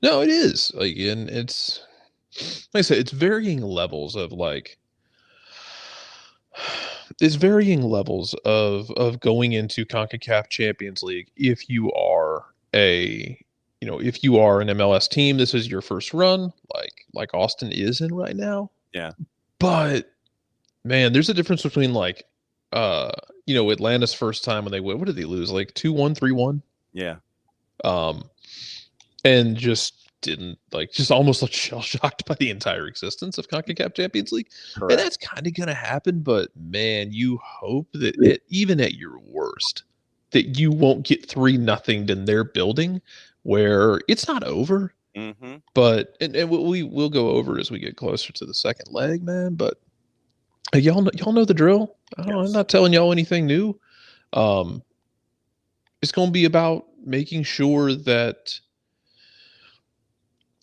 No, it is. And it's, like I said, it's varying levels of it's varying levels of going into CONCACAF Champions League. If you are if you are an MLS team, this is your first run, like Austin is in right now. Yeah. But man, there's a difference between Atlanta's first time when they went. What did they lose? 2-1, 3-1? Yeah. And just didn't just almost shell shocked by the entire existence of CONCACAF Champions League. Correct. And that's kind of going to happen, but man, you hope that even at your worst, that you won't get 3-0 in their building where it's not over. Mm-hmm. But and we'll go over as we get closer to the second leg, man. But y'all know the drill. I'm not telling y'all anything new. It's going to be about making sure that.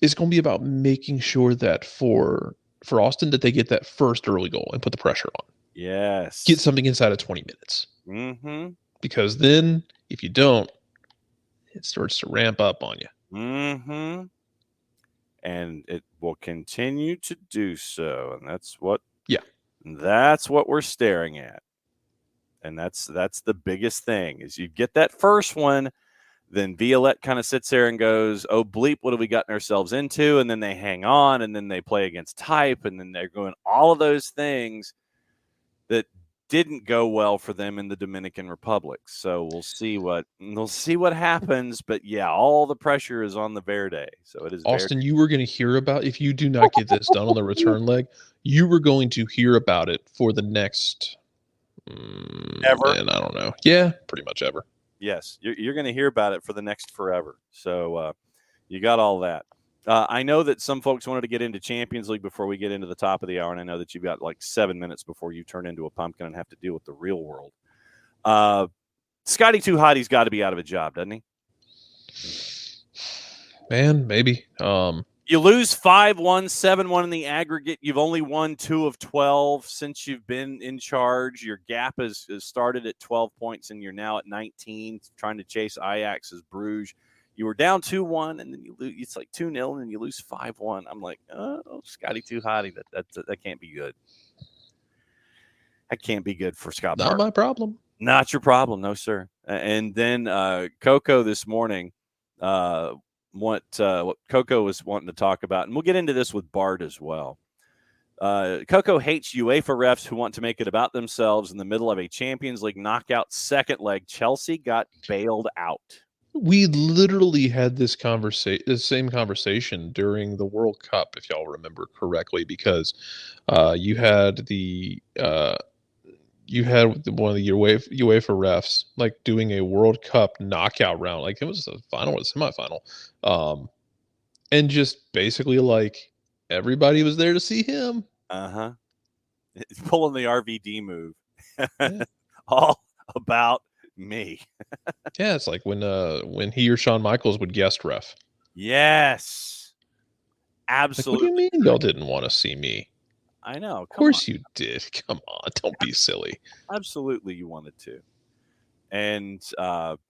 It's going to be about making sure that for Austin that they get that first early goal and put the pressure on. Yes. Get something inside of 20 minutes. Mm-hmm. Because then, if you don't, it starts to ramp up on you. Mm-hmm. And it will continue to do so. And that's what we're staring at. And that's the biggest thing is you get that first one. Then Violette kind of sits there and goes, oh, bleep, what have we gotten ourselves into? And then they hang on, and then they play against type, and then they're going all of those things that didn't go well for them in the Dominican Republic. So we'll see what happens. But, yeah, all the pressure is on the Verde. So it is Austin, you were going to hear about, if you do not get this done on the return leg, you were going to hear about it for the next ever. And I don't know. Yeah, pretty much ever. Yes, you're going to hear about it for the next forever. So you got all that. I know that some folks wanted to get into Champions League before we get into the top of the hour, and I know that you've got 7 minutes before you turn into a pumpkin and have to deal with the real world. Scotty Too Hotty's got to be out of a job, doesn't he? Man, maybe. You lose 5-1, 7-1 in the aggregate. You've only won 2 of 12 since you've been in charge. Your gap has started at 12 points, and you're now at 19, trying to chase Ajax's Bruges. You were down 2-1, and then you lose. It's 2-0, and you lose 5-1. I'm like, oh, Scotty Too Hotty. That can't be good. That can't be good for Scott Bart. Not my problem. Not your problem, no, sir. And then Coco this morning. What Coco was wanting to talk about, and we'll get into this with Bart as well. Coco hates UEFA refs who want to make it about themselves in the middle of a Champions League knockout second leg. Chelsea got bailed out. We literally had this same conversation during the World Cup, if y'all remember correctly, because you had one of the UEFA refs doing a World Cup knockout round, it was the final or the semifinal, and just basically everybody was there to see him. It's pulling the RVD move, all about me. Yeah, it's when he or Shawn Michaels would guest ref. Yes, absolutely. What do you mean y'all didn't want to see me? I know. Of course you did. Come on. Don't be silly. Absolutely you wanted to. And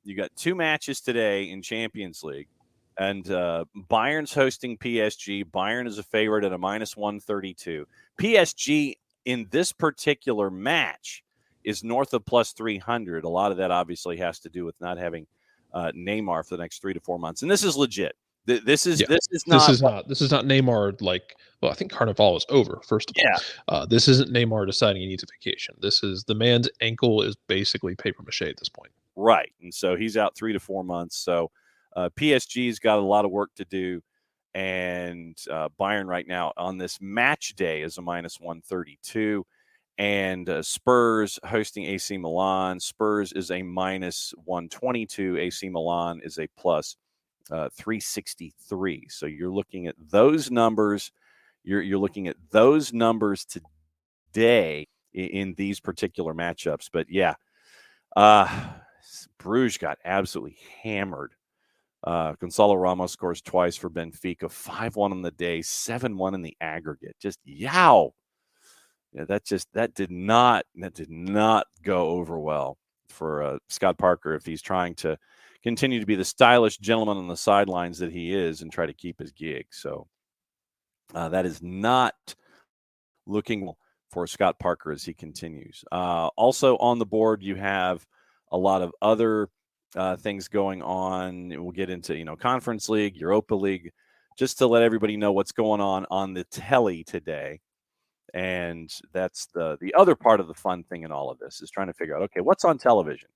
you got 2 matches today in Champions League. And Bayern's hosting PSG. Bayern is a favorite at a -132. PSG in this particular match is north of +300. A lot of that obviously has to do with not having Neymar for the next 3 to 4 months. And this is legit. This is not Neymar. I think Carnival is over. First of all, this isn't Neymar deciding he needs a vacation. This is the man's ankle is basically paper mache at this point. Right, and so he's out 3 to 4 months. So PSG's got a lot of work to do, and Bayern right now on this match day is a -132, and Spurs hosting AC Milan. Spurs is a -122. AC Milan is a 363. So you're looking at those numbers. You're looking at those numbers today in these particular matchups. But yeah, Bruges got absolutely hammered. Gonzalo Ramos scores twice for Benfica, 5-1 on the day, 7-1 in the aggregate. Just yow. Yeah, that did not go over well for Scott Parker if he's trying to continue to be the stylish gentleman on the sidelines that he is and try to keep his gig. So that is not looking for Scott Parker as he continues. Also on the board, you have a lot of other things going on. We'll get into, Conference League, Europa League, just to let everybody know what's going on the telly today. And that's the other part of the fun thing in all of this is trying to figure out, okay, what's on television?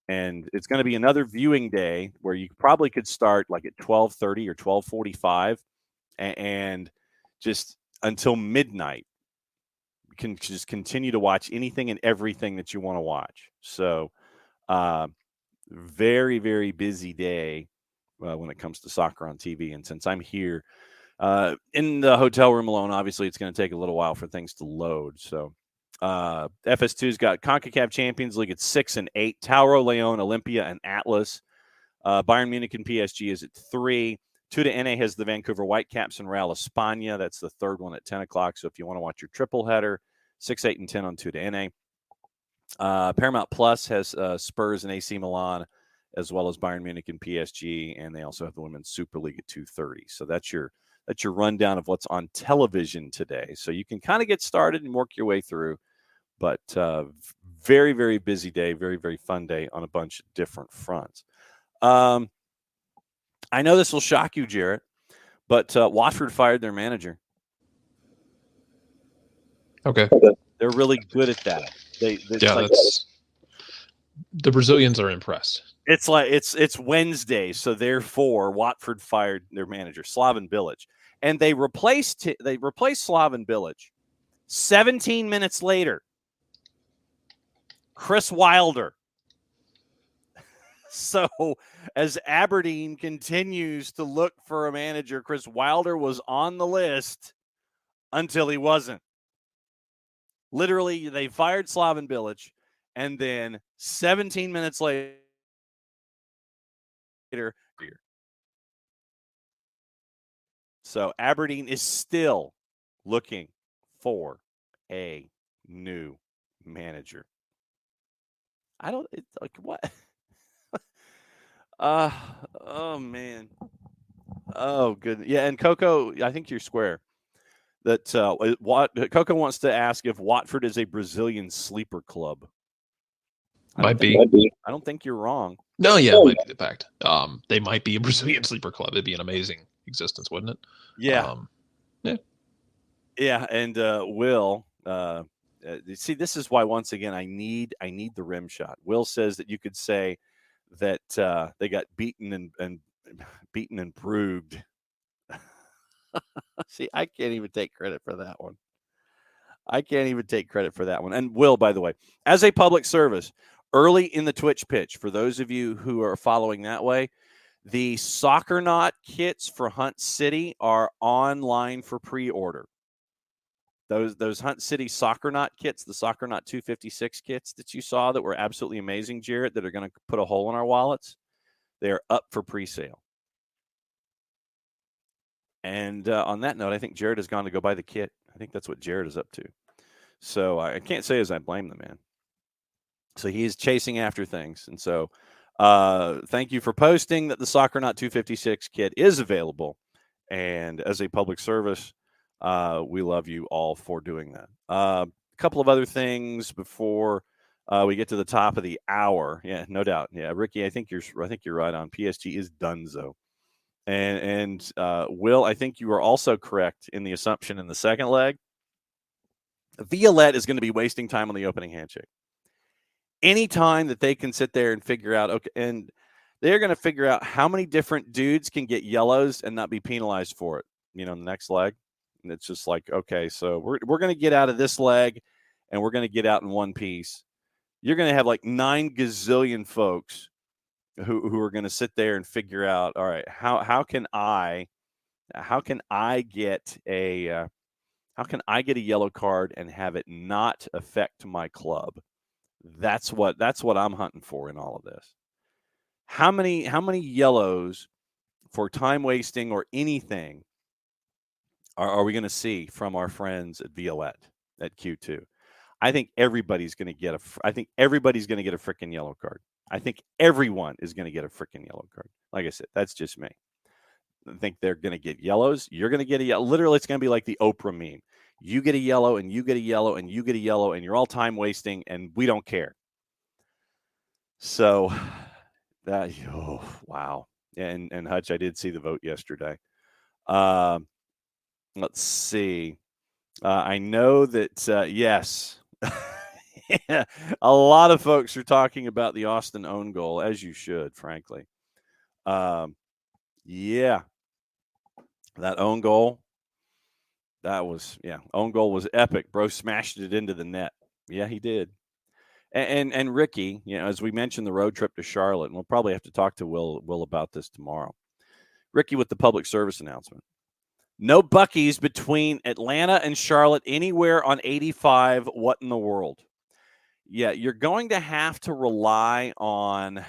And it's going to be another viewing day where you probably could start like at 12:30 or 12:45 and just until midnight. You can just continue to watch anything and everything that you want to watch. So very, very busy day when it comes to soccer on TV. And since I'm here in the hotel room alone, obviously it's going to take a little while for things to load. So FS2's got CONCACAF Champions League at 6 and 8. Tauro, Leon, Olympia, and Atlas. Bayern Munich and PSG is at 3. 2 to NA has the Vancouver Whitecaps and Real España. That's the third one at 10 o'clock. So if you want to watch your triple header, 6, 8, and 10 on 2 to NA. Paramount Plus has Spurs and AC Milan, as well as Bayern Munich and PSG, and they also have the Women's Super League at 2:30. So that's your rundown of what's on television today. So you can kind of get started and work your way through. But very, very busy day, very, very fun day on a bunch of different fronts. I know this will shock you, Jarrett, but Watford fired their manager. Okay. They're really good at that. The Brazilians are impressed. It's like it's Wednesday, so therefore Watford fired their manager, Slaven Bilic, and they replaced Slaven Bilic 17 minutes later. Chris Wilder. So as Aberdeen continues to look for a manager, Chris Wilder was on the list until he wasn't. Literally, they fired Slaven Bilic, and then 17 minutes later, so Aberdeen is still looking for a new manager. What? Oh man. Oh good. Yeah, and Coco, I think you're square. That Coco wants to ask if Watford is a Brazilian sleeper club. Might be. I don't think you're wrong. No, yeah, it might be the fact. They might be a Brazilian sleeper club. It'd be an amazing existence, wouldn't it? Yeah. Yeah. Yeah, and Will, see, this is why once again I need the rim shot. Will says that you could say that they got beaten and proved. See, I can't even take credit for that one. And Will, by the way, as a public service, early in the Twitch pitch, for those of you who are following that way, the Soccernaut kits for Hunt City are online for pre-order. Those Hunt City Soccernaut kits, the Soccernaut 256 kits that you saw that were absolutely amazing, Jarrett, that are going to put a hole in our wallets, they are up for pre-sale. And on that note, I think Jared has gone to go buy the kit. I think that's what Jared is up to. So I can't say as I blame the man. So he's chasing after things. And so thank you for posting that the Soccernaut 256 kit is available. And as a public service, we love you all for doing that. A couple of other things before we get to the top of the hour. Yeah, no doubt. Yeah, Ricky, I think you're right on. PSG is donezo. And Will, I think you are also correct in the assumption in the second leg. Violette is going to be wasting time on the opening handshake. Any time that they can sit there and figure out, okay, and they're going to figure out how many different dudes can get yellows and not be penalized for it, in the next leg. And it's just like, okay, so we're going to get out of this leg and we're going to get out in one piece. You're going to have like 9 gazillion folks who are going to sit there and figure out, all right, how can I get a yellow card and have it not affect my club? That's what I'm hunting for in all of this. How many yellows for time wasting or anything are we going to see from our friends at Violette at Q2? I think everybody's going to get a freaking yellow card. I think everyone is going to get a freaking yellow card. Like I said, that's just me. I think they're going to get yellows. You're going to get a yellow. Literally, it's going to be like the Oprah meme. You get a yellow, and you get a yellow, and you get a yellow, and you're all time wasting, and we don't care. So that, wow. And Hutch, I did see the vote yesterday. Let's see. I know that, yes. Yeah, a lot of folks are talking about the Austin own goal, as you should, frankly. Yeah. That own goal, own goal was epic. Bro smashed it into the net. Yeah, he did. And Ricky, as we mentioned, the road trip to Charlotte, and we'll probably have to talk to Will about this tomorrow. Ricky with the public service announcement. No Buc-ee's between Atlanta and Charlotte anywhere on 85. What in the world? Yeah, you're going to have to rely on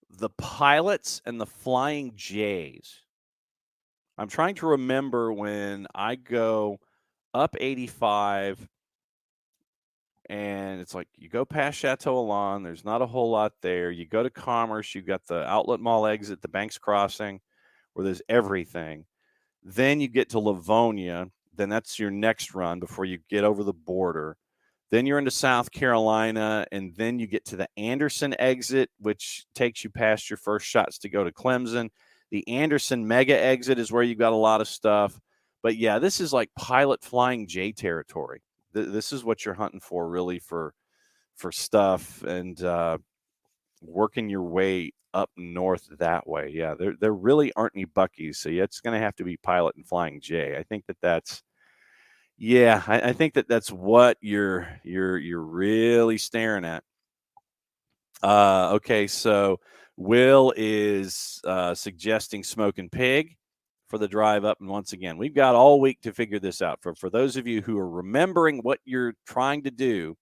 the Pilots and the Flying J's. I'm trying to remember when I go up 85 and it's like you go past Chateau Alon, there's not a whole lot there. You go to Commerce, you got the Outlet Mall exit, the Banks Crossing, where there's everything. Then you get to Livonia. Then that's your next run before you get over the border. Then you're into South Carolina, and then you get to the Anderson exit, which takes you past your first shots to go to Clemson. The Anderson mega exit is where you've got a lot of stuff. But, yeah, this is like Pilot Flying J territory. This is what you're hunting for, really, for stuff and working your way up north that way. Yeah, there really aren't any Buc-ee's, so yeah, it's going to have to be Pilot and Flying J. I think that's yeah, I think that's what you're really staring at. Okay, so Will is suggesting Smoking Pig for the drive up, and once again, we've got all week to figure this out. For those of you who are remembering what you're trying to do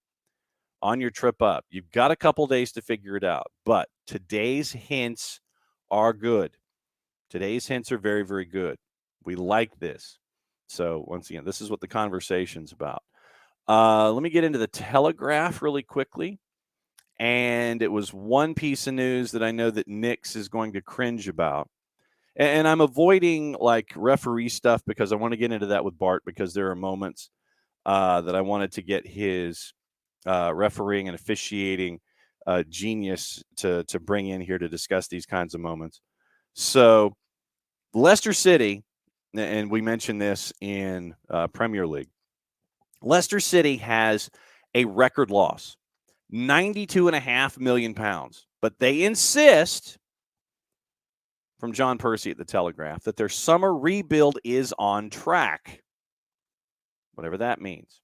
on your trip up, you've got a couple days to figure it out. But today's hints are good. Today's hints are very, very good. We like this. So once again, this is what the conversation's about. Let me get into the Telegraph really quickly. And it was one piece of news that I know that Nix is going to cringe about. And I'm avoiding like referee stuff because I want to get into that with Bart because there are moments that I wanted to get his refereeing and officiating genius to bring in here to discuss these kinds of moments. So Leicester City, and we mentioned this in Premier League, Leicester City has a record loss, £92.5 million. But they insist, from John Percy at the Telegraph, that their summer rebuild is on track, whatever that means.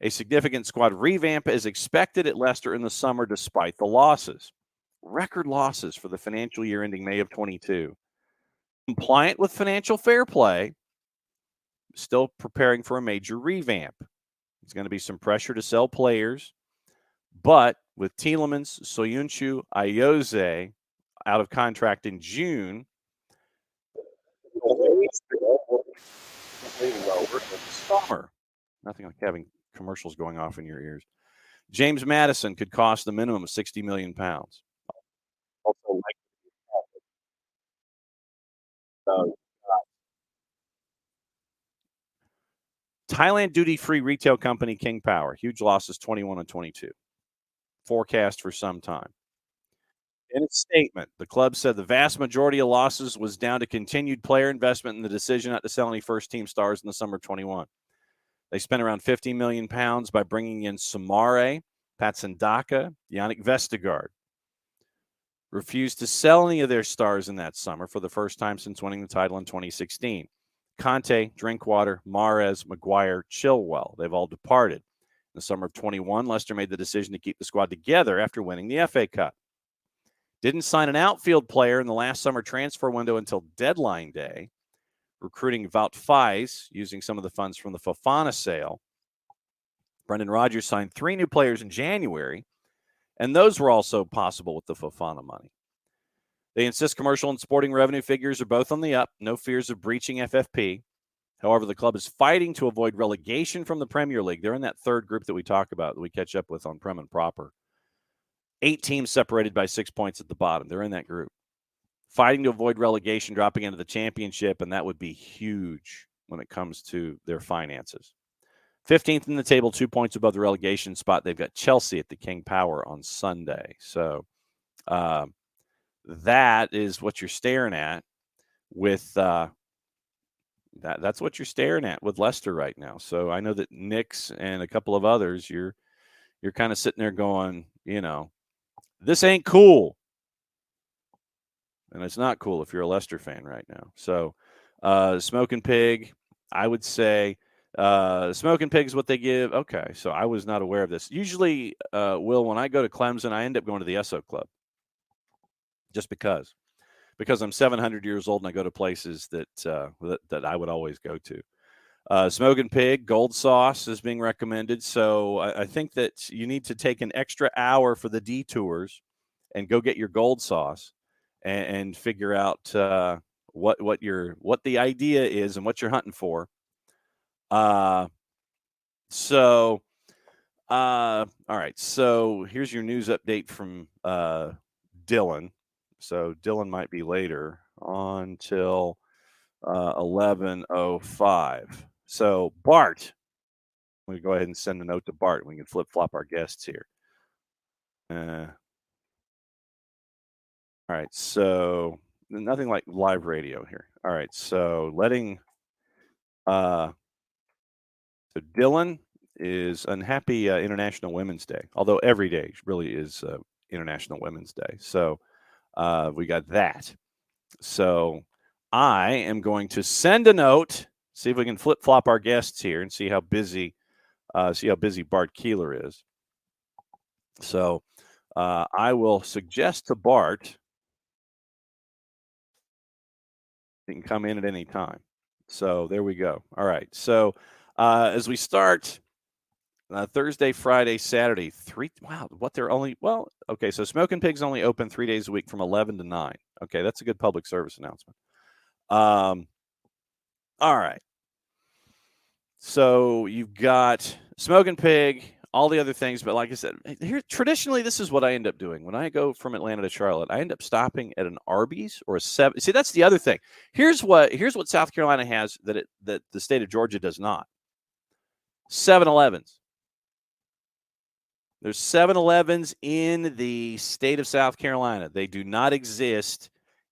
A significant squad revamp is expected at Leicester in the summer despite the losses. Record losses for the financial year ending May of 22. Compliant with financial fair play, still preparing for a major revamp. There's going to be some pressure to sell players, but with Tielemans, Soyuncu, Ayoze out of contract in June, summer. Nothing like having commercials going off in your ears. James Maddison could cost the minimum of £60 million. Also, Thailand duty-free retail company King Power. Huge losses 21 and 22. Forecast for some time. In its statement, the club said the vast majority of losses was down to continued player investment in the decision not to sell any first-team stars in the summer of 21. They spent around £50 million by bringing in Samare, Patsandaka, Yannick Vestergaard. Refused to sell any of their stars in that summer for the first time since winning the title in 2016. Conte, Drinkwater, Mahrez, Maguire, Chilwell. They've all departed. In the summer of 21, Leicester made the decision to keep the squad together after winning the FA Cup. Didn't sign an outfield player in the last summer transfer window until deadline day, recruiting Wout Faes using some of the funds from the Fofana sale. Brendan Rodgers signed 3 new players in January, and those were also possible with the Fofana money. They insist commercial and sporting revenue figures are both on the up, no fears of breaching FFP. However, the club is fighting to avoid relegation from the Premier League. They're in that third group that we talk about, that we catch up with on Prem and Proper. 8 teams separated by 6 points at the bottom. They're in that group. Fighting to avoid relegation, dropping into the championship, and that would be huge when it comes to their finances. 15th in the table, 2 points above the relegation spot. They've got Chelsea at the King Power on Sunday. So that is what you're staring at with that's what you're staring at with Leicester right now. So I know that Nick's and a couple of others, you're kind of sitting there going, this ain't cool. And it's not cool if you're a Leicester fan right now. So Smoking Pig, I would say Smoking Pig is what they give. Okay, so I was not aware of this. Usually, Will, when I go to Clemson, I end up going to the Esso Club just because I'm 700 years old and I go to places that I would always go to. Smoking Pig, Gold Sauce is being recommended. So I think that you need to take an extra hour for the detours and go get your Gold Sauce and figure out what the idea is and what you're hunting for. All right. So here's your news update from Dylan. So Dylan might be later on till 11:05. So Bart, we go ahead and send a note to Bart. We can flip-flop our guests here. All right. So nothing like live radio here. All right. So so Dylan is unhappy International Women's Day, although every day really is International Women's Day. So we got that. So I am going to send a note, see if we can flip-flop our guests here and see how busy Bart Keeler is. So I will suggest to Bart he can come in at any time. So there we go. All right. So as we start Thursday, Friday, Saturday, 3. Wow, what they're only okay. So Smoking Pig's only open 3 days a week from 11 to 9. Okay, that's a good public service announcement. All right. So you've got Smoking Pig, all the other things, but like I said, here traditionally this is what I end up doing when I go from Atlanta to Charlotte. I end up stopping at an Arby's or a 7. See, that's the other thing. Here's what South Carolina has that the state of Georgia does not. 7-Elevens. There's 7-Elevens in the state of South Carolina. They do not exist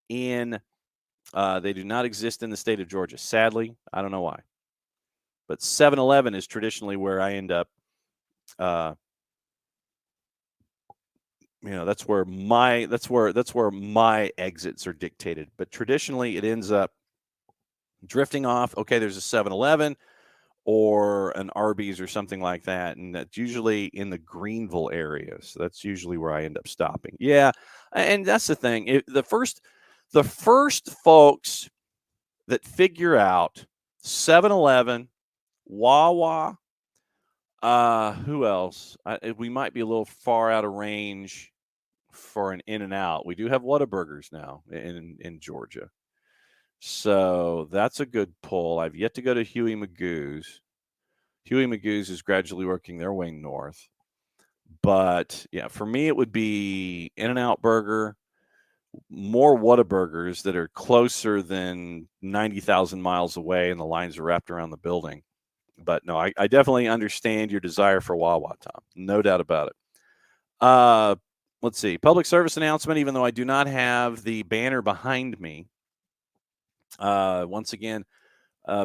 in the state of Georgia. Sadly, I don't know why. But 7-Eleven is traditionally where I end up. That's where my exits are dictated. But traditionally, it ends up drifting off. Okay, there's a 7-Eleven or an Arby's or something like that, and that's usually in the Greenville area. So that's usually where I end up stopping. Yeah, and that's the thing. The first folks that figure out 7-Eleven, Wawa, who else? We might be a little far out of range for an In-N-Out. We do have Whataburgers now in Georgia. So that's a good pull. I've yet to go to Huey Magoo's. Huey Magoo's is gradually working their way north. But, yeah, for me it would be In-N-Out Burger, more Whataburgers that are closer than 90,000 miles away and the lines are wrapped around the building. But, no, I definitely understand your desire for Wawa, Tom. No doubt about it. Let's see. Public service announcement, even though I do not have the banner behind me. Once again,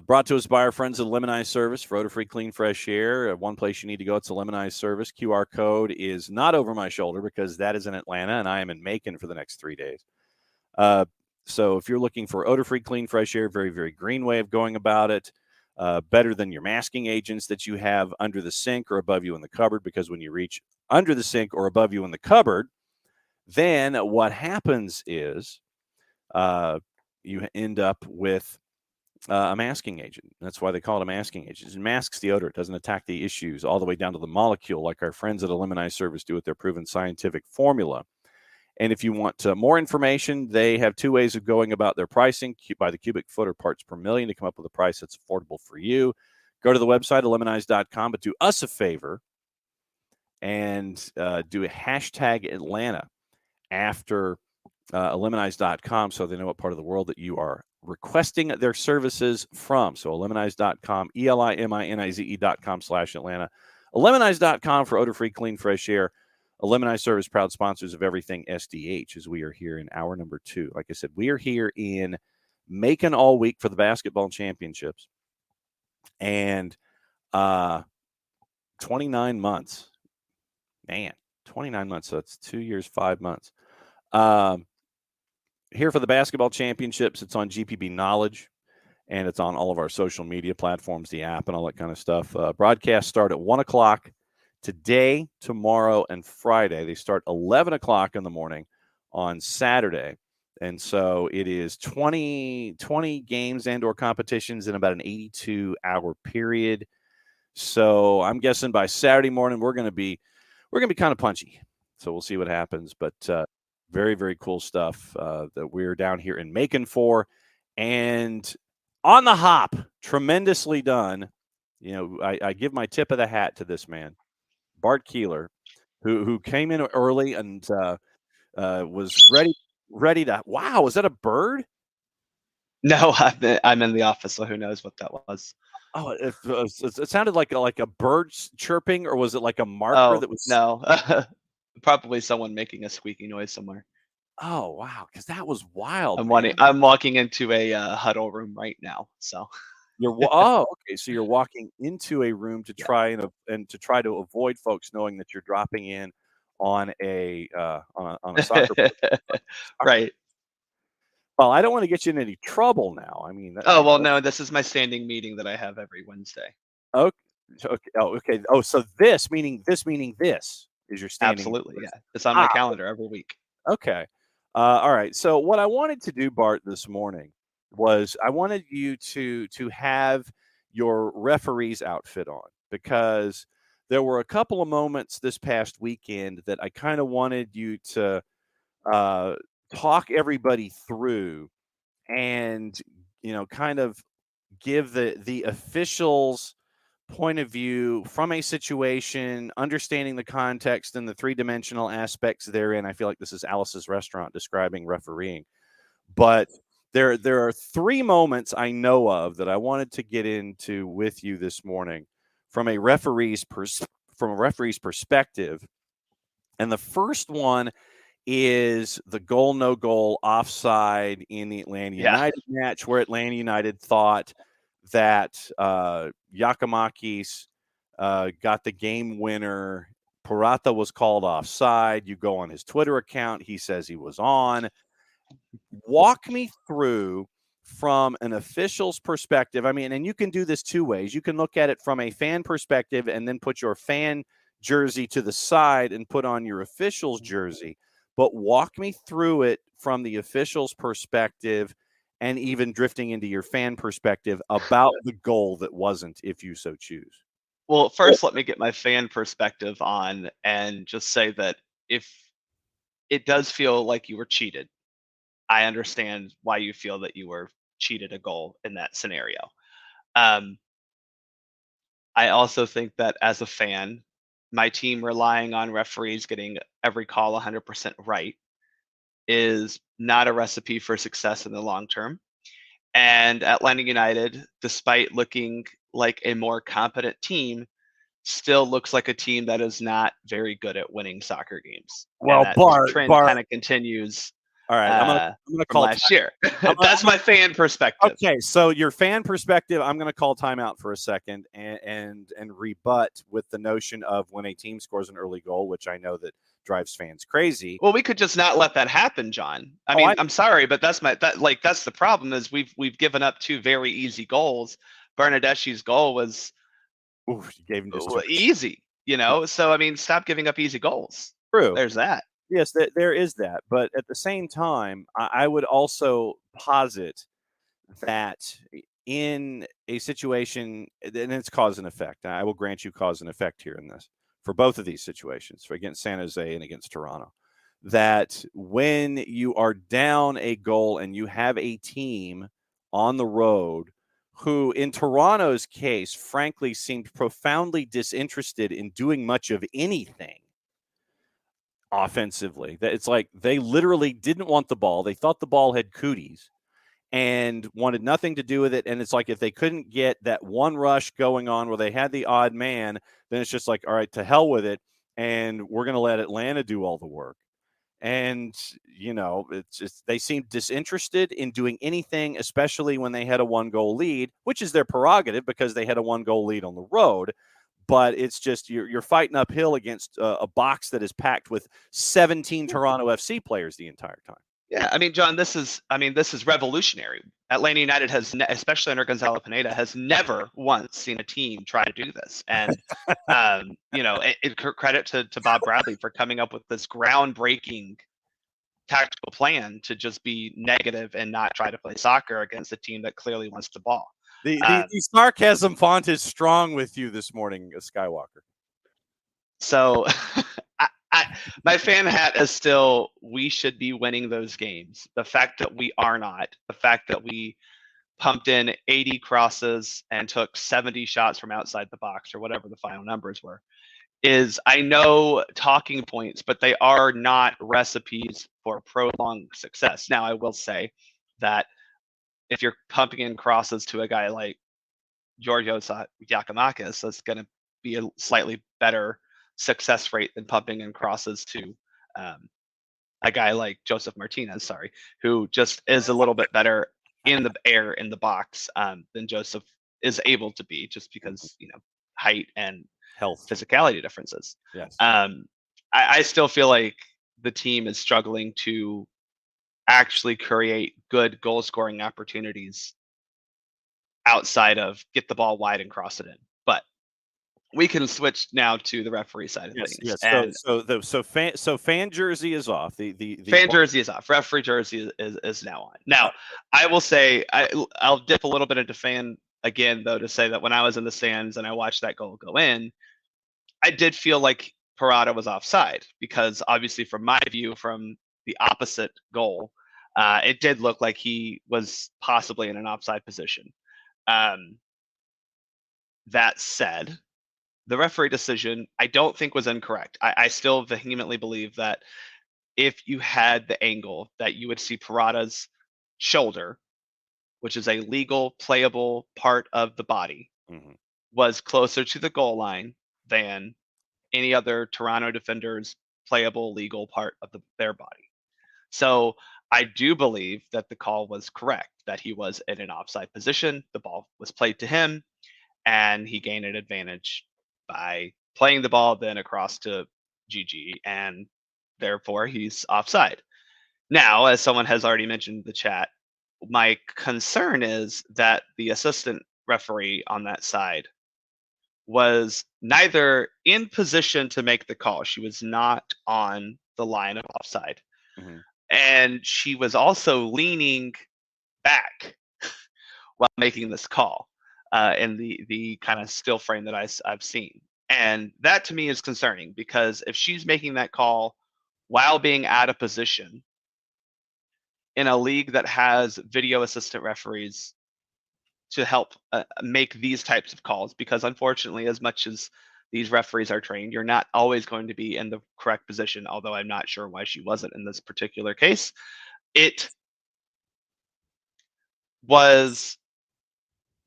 brought to us by our friends at Lemonize Service for odor-free, clean, fresh air. One place you need to go, it's a Lemonize Service. QR code is not over my shoulder because that is in Atlanta, and I am in Macon for the next 3 days. So if you're looking for odor-free, clean, fresh air, very, very green way of going about it, better than your masking agents that you have under the sink or above you in the cupboard, because when you reach under the sink or above you in the cupboard, then what happens is you end up with a masking agent. That's why they call it a masking agent. It masks the odor. It doesn't attack the issues all the way down to the molecule like our friends at Eliminize Service do with their proven scientific formula. And if you want more information, they have two ways of going about their pricing: by the cubic foot or parts per million, to come up with a price that's affordable for you. Go to the website, eliminize.com, but do us a favor and do a hashtag Atlanta after eliminize.com so they know what part of the world that you are requesting their services from. So eliminize.com, eliminize.com/Atlanta. Eliminize.com for odor-free, clean, fresh air. Eliminize Service, proud sponsors of everything SDH, as we are here in hour number 2. Like I said, we are here in Macon all week for the basketball championships. And 29 months. Man, 29 months. So that's 2 years, 5 months. Here for the basketball championships. It's on GPB Knowledge, and it's on all of our social media platforms, the app, and all that kind of stuff. Broadcasts start at 1 o'clock today, tomorrow, and Friday. They start 11 o'clock in the morning on Saturday. And so it is 20 games and or competitions in about an 82-hour period. So I'm guessing by Saturday morning we're going to be kind of punchy. So we'll see what happens. But very, very cool stuff that we're down here in Macon for. And on the hop, tremendously done. You know, I give my tip of the hat to this man, Bart Keeler, who came in early and was ready to. Wow, was that a bird? No, I'm in the office, so who knows what that was. Oh, it sounded like a bird chirping, or was it like a marker that was? No, probably someone making a squeaky noise somewhere. Oh wow, because that was wild. I'm walking into a huddle room right now, so. Okay. So you're walking into a room to try to avoid folks knowing that you're dropping in on a soccer. Right. Well, I don't want to get you in any trouble now. I mean. No, this is my standing meeting that I have every Wednesday. Okay. Okay. Oh, so this meaning this is your standing. Absolutely, yeah. It's on my calendar every week. Okay. All right. So what I wanted to do, Bart, this morning was I wanted you to have your referee's outfit on, because there were a couple of moments this past weekend that I kind of wanted you to talk everybody through and, kind of give the officials' point of view from a situation, understanding the context and the three-dimensional aspects therein. I feel like this is Alice's Restaurant describing refereeing. But there are 3 moments I know of that I wanted to get into with you this morning from a referee's perspective. And the first one is the goal, no goal, offside in the Atlanta United match, where Atlanta United thought that Giacomakis got the game winner. Purata was called offside. You go on his Twitter account. He says he was on. Walk me through from an official's perspective. I mean, and you can do this 2 ways. You can look at it from a fan perspective and then put your fan jersey to the side and put on your official's jersey. But walk me through it from the official's perspective and even drifting into your fan perspective about the goal that wasn't, if you so choose. Well, first, let me get my fan perspective on and just say that if it does feel like you were cheated, I understand why you feel that you were cheated a goal in that scenario. I also think that as a fan, my team relying on referees getting every call 100% right is not a recipe for success in the long term. And Atlanta United, despite looking like a more competent team, still looks like a team that is not very good at winning soccer games. Well, Bart trend kind of continues. All right, I'm gonna call last year. That's my fan perspective. Okay, so your fan perspective, I'm gonna call timeout for a second and rebut with the notion of when a team scores an early goal, which I know that drives fans crazy. Well, we could just not let that happen, John. I'm sorry, but that's the problem is we've given up 2 very easy goals, Bernadeschi's goal was Ooh, you gave him just too much. easy, So, I mean, stop giving up easy goals. True. There's that. Yes, there is that. But at the same time, I would also posit that in a situation, and it's cause and effect. I will grant you cause and effect here in this for both of these situations, for against San Jose and against Toronto, that when you are down a goal and you have a team on the road who, in Toronto's case, frankly, seemed profoundly disinterested in doing much of anything offensively. That it's like they literally didn't want the ball. They thought the ball had cooties and wanted nothing to do with it. And it's like if they couldn't get that one rush going on where they had the odd man, then it's just like, all right, to hell with it. And we're going to let Atlanta do all the work. And, it's just they seemed disinterested in doing anything, especially when they had a 1-goal lead, which is their prerogative because they had a 1-goal lead on the road. But it's just you're fighting uphill against a box that is packed with 17 Toronto FC players the entire time. Yeah, I mean, John, this is revolutionary. Atlanta United has, especially under Gonzalo Pineda, has never once seen a team try to do this. And credit to Bob Bradley for coming up with this groundbreaking tactical plan to just be negative and not try to play soccer against a team that clearly wants the ball. The sarcasm font is strong with you this morning, Skywalker. So my fan hat is still, we should be winning those games. The fact that we are not, the fact that we pumped in 80 crosses and took 70 shots from outside the box or whatever the final numbers were, is, I know, talking points, but they are not recipes for prolonged success. Now, I will say that if you're pumping in crosses to a guy like Georgios Giacomakis, that's going to be a slightly better success rate than pumping in crosses to a guy like Joseph Martinez, who just is a little bit better in the air in the box than Joseph is able to be, just because height and health, physicality differences. Yes. I still feel like the team is struggling to actually create good goal scoring opportunities outside of get the ball wide and cross it in. But we can switch now to the referee side of things. Yes. And so fan jersey is off. The fan jersey is off. Referee jersey is now on. Now, I will say I'll dip a little bit into fan again, though, to say that when I was in the stands and I watched that goal go in, I did feel like Parada was offside, because obviously from my view, from the opposite goal, it did look like he was possibly in an offside position. That said, the referee decision, I don't think was incorrect. I still vehemently believe that if you had the angle, that you would see Parada's shoulder, which is a legal, playable part of the body, was closer to the goal line than any other Toronto defender's playable, legal part of their body. So I do believe that the call was correct, that he was in an offside position. The ball was played to him, and he gained an advantage by playing the ball then across to Gigi, and therefore he's offside. Now, as someone has already mentioned in the chat, my concern is that the assistant referee on that side was neither in position to make the call. She was not on the line of offside. And she was also leaning back while making this call in the kind of still frame that I've seen. And that to me is concerning, because if she's making that call while being out of position in a league that has video assistant referees to help make these types of calls, because unfortunately, as much as these referees are trained, you're not always going to be in the correct position, although I'm not sure why she wasn't in this particular case. It was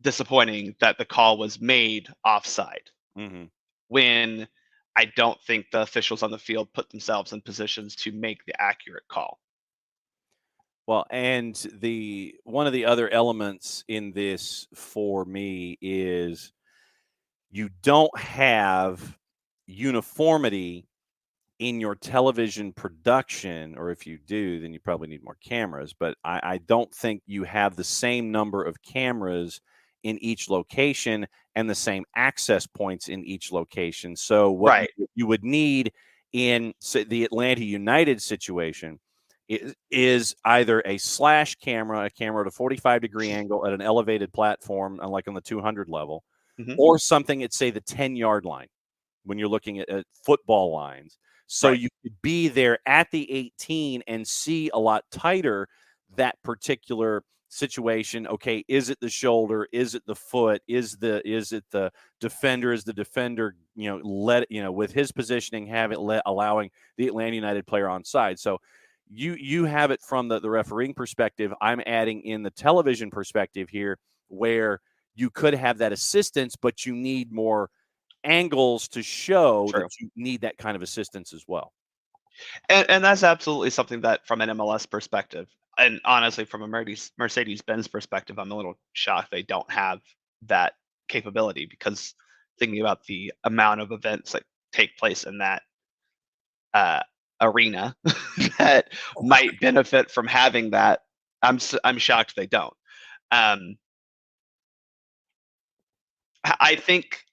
disappointing that the call was made offside when I don't think the officials on the field put themselves in positions to make the accurate call. Well, and one of the other elements in this for me is you don't have uniformity in your television production, or if you do, then you probably need more cameras. But I don't think you have the same number of cameras in each location and the same access points in each location. So what you would need in the Atlanta United situation is either a slash camera, a camera at a 45-degree angle at an elevated platform, like on the 200 level, or something at, say, the 10-yard line when you're looking at football lines. So you could be there at the 18 and see a lot tighter that particular situation. Okay, is it the shoulder? Is it the foot? Is it the defender? Is the defender, with his positioning, allowing the Atlanta United player onside? So you have it from the refereeing perspective. I'm adding in the television perspective here, where you could have that assistance, but you need more angles to show that you need that kind of assistance as well. And that's absolutely something that, from an MLS perspective, and honestly from a Mercedes-Benz perspective, I'm a little shocked they don't have that capability, because thinking about the amount of events that take place in that arena that might benefit from having that, I'm shocked they don't. I think,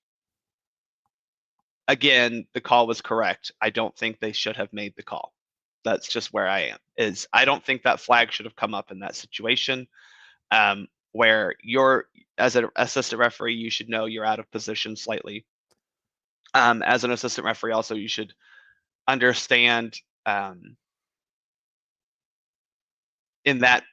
again, the call was correct. I don't think they should have made the call. That's just where I am. I don't think that flag should have come up in that situation, where you're, as an assistant referee, you should know you're out of position slightly. As an assistant referee, also, you should understand, in that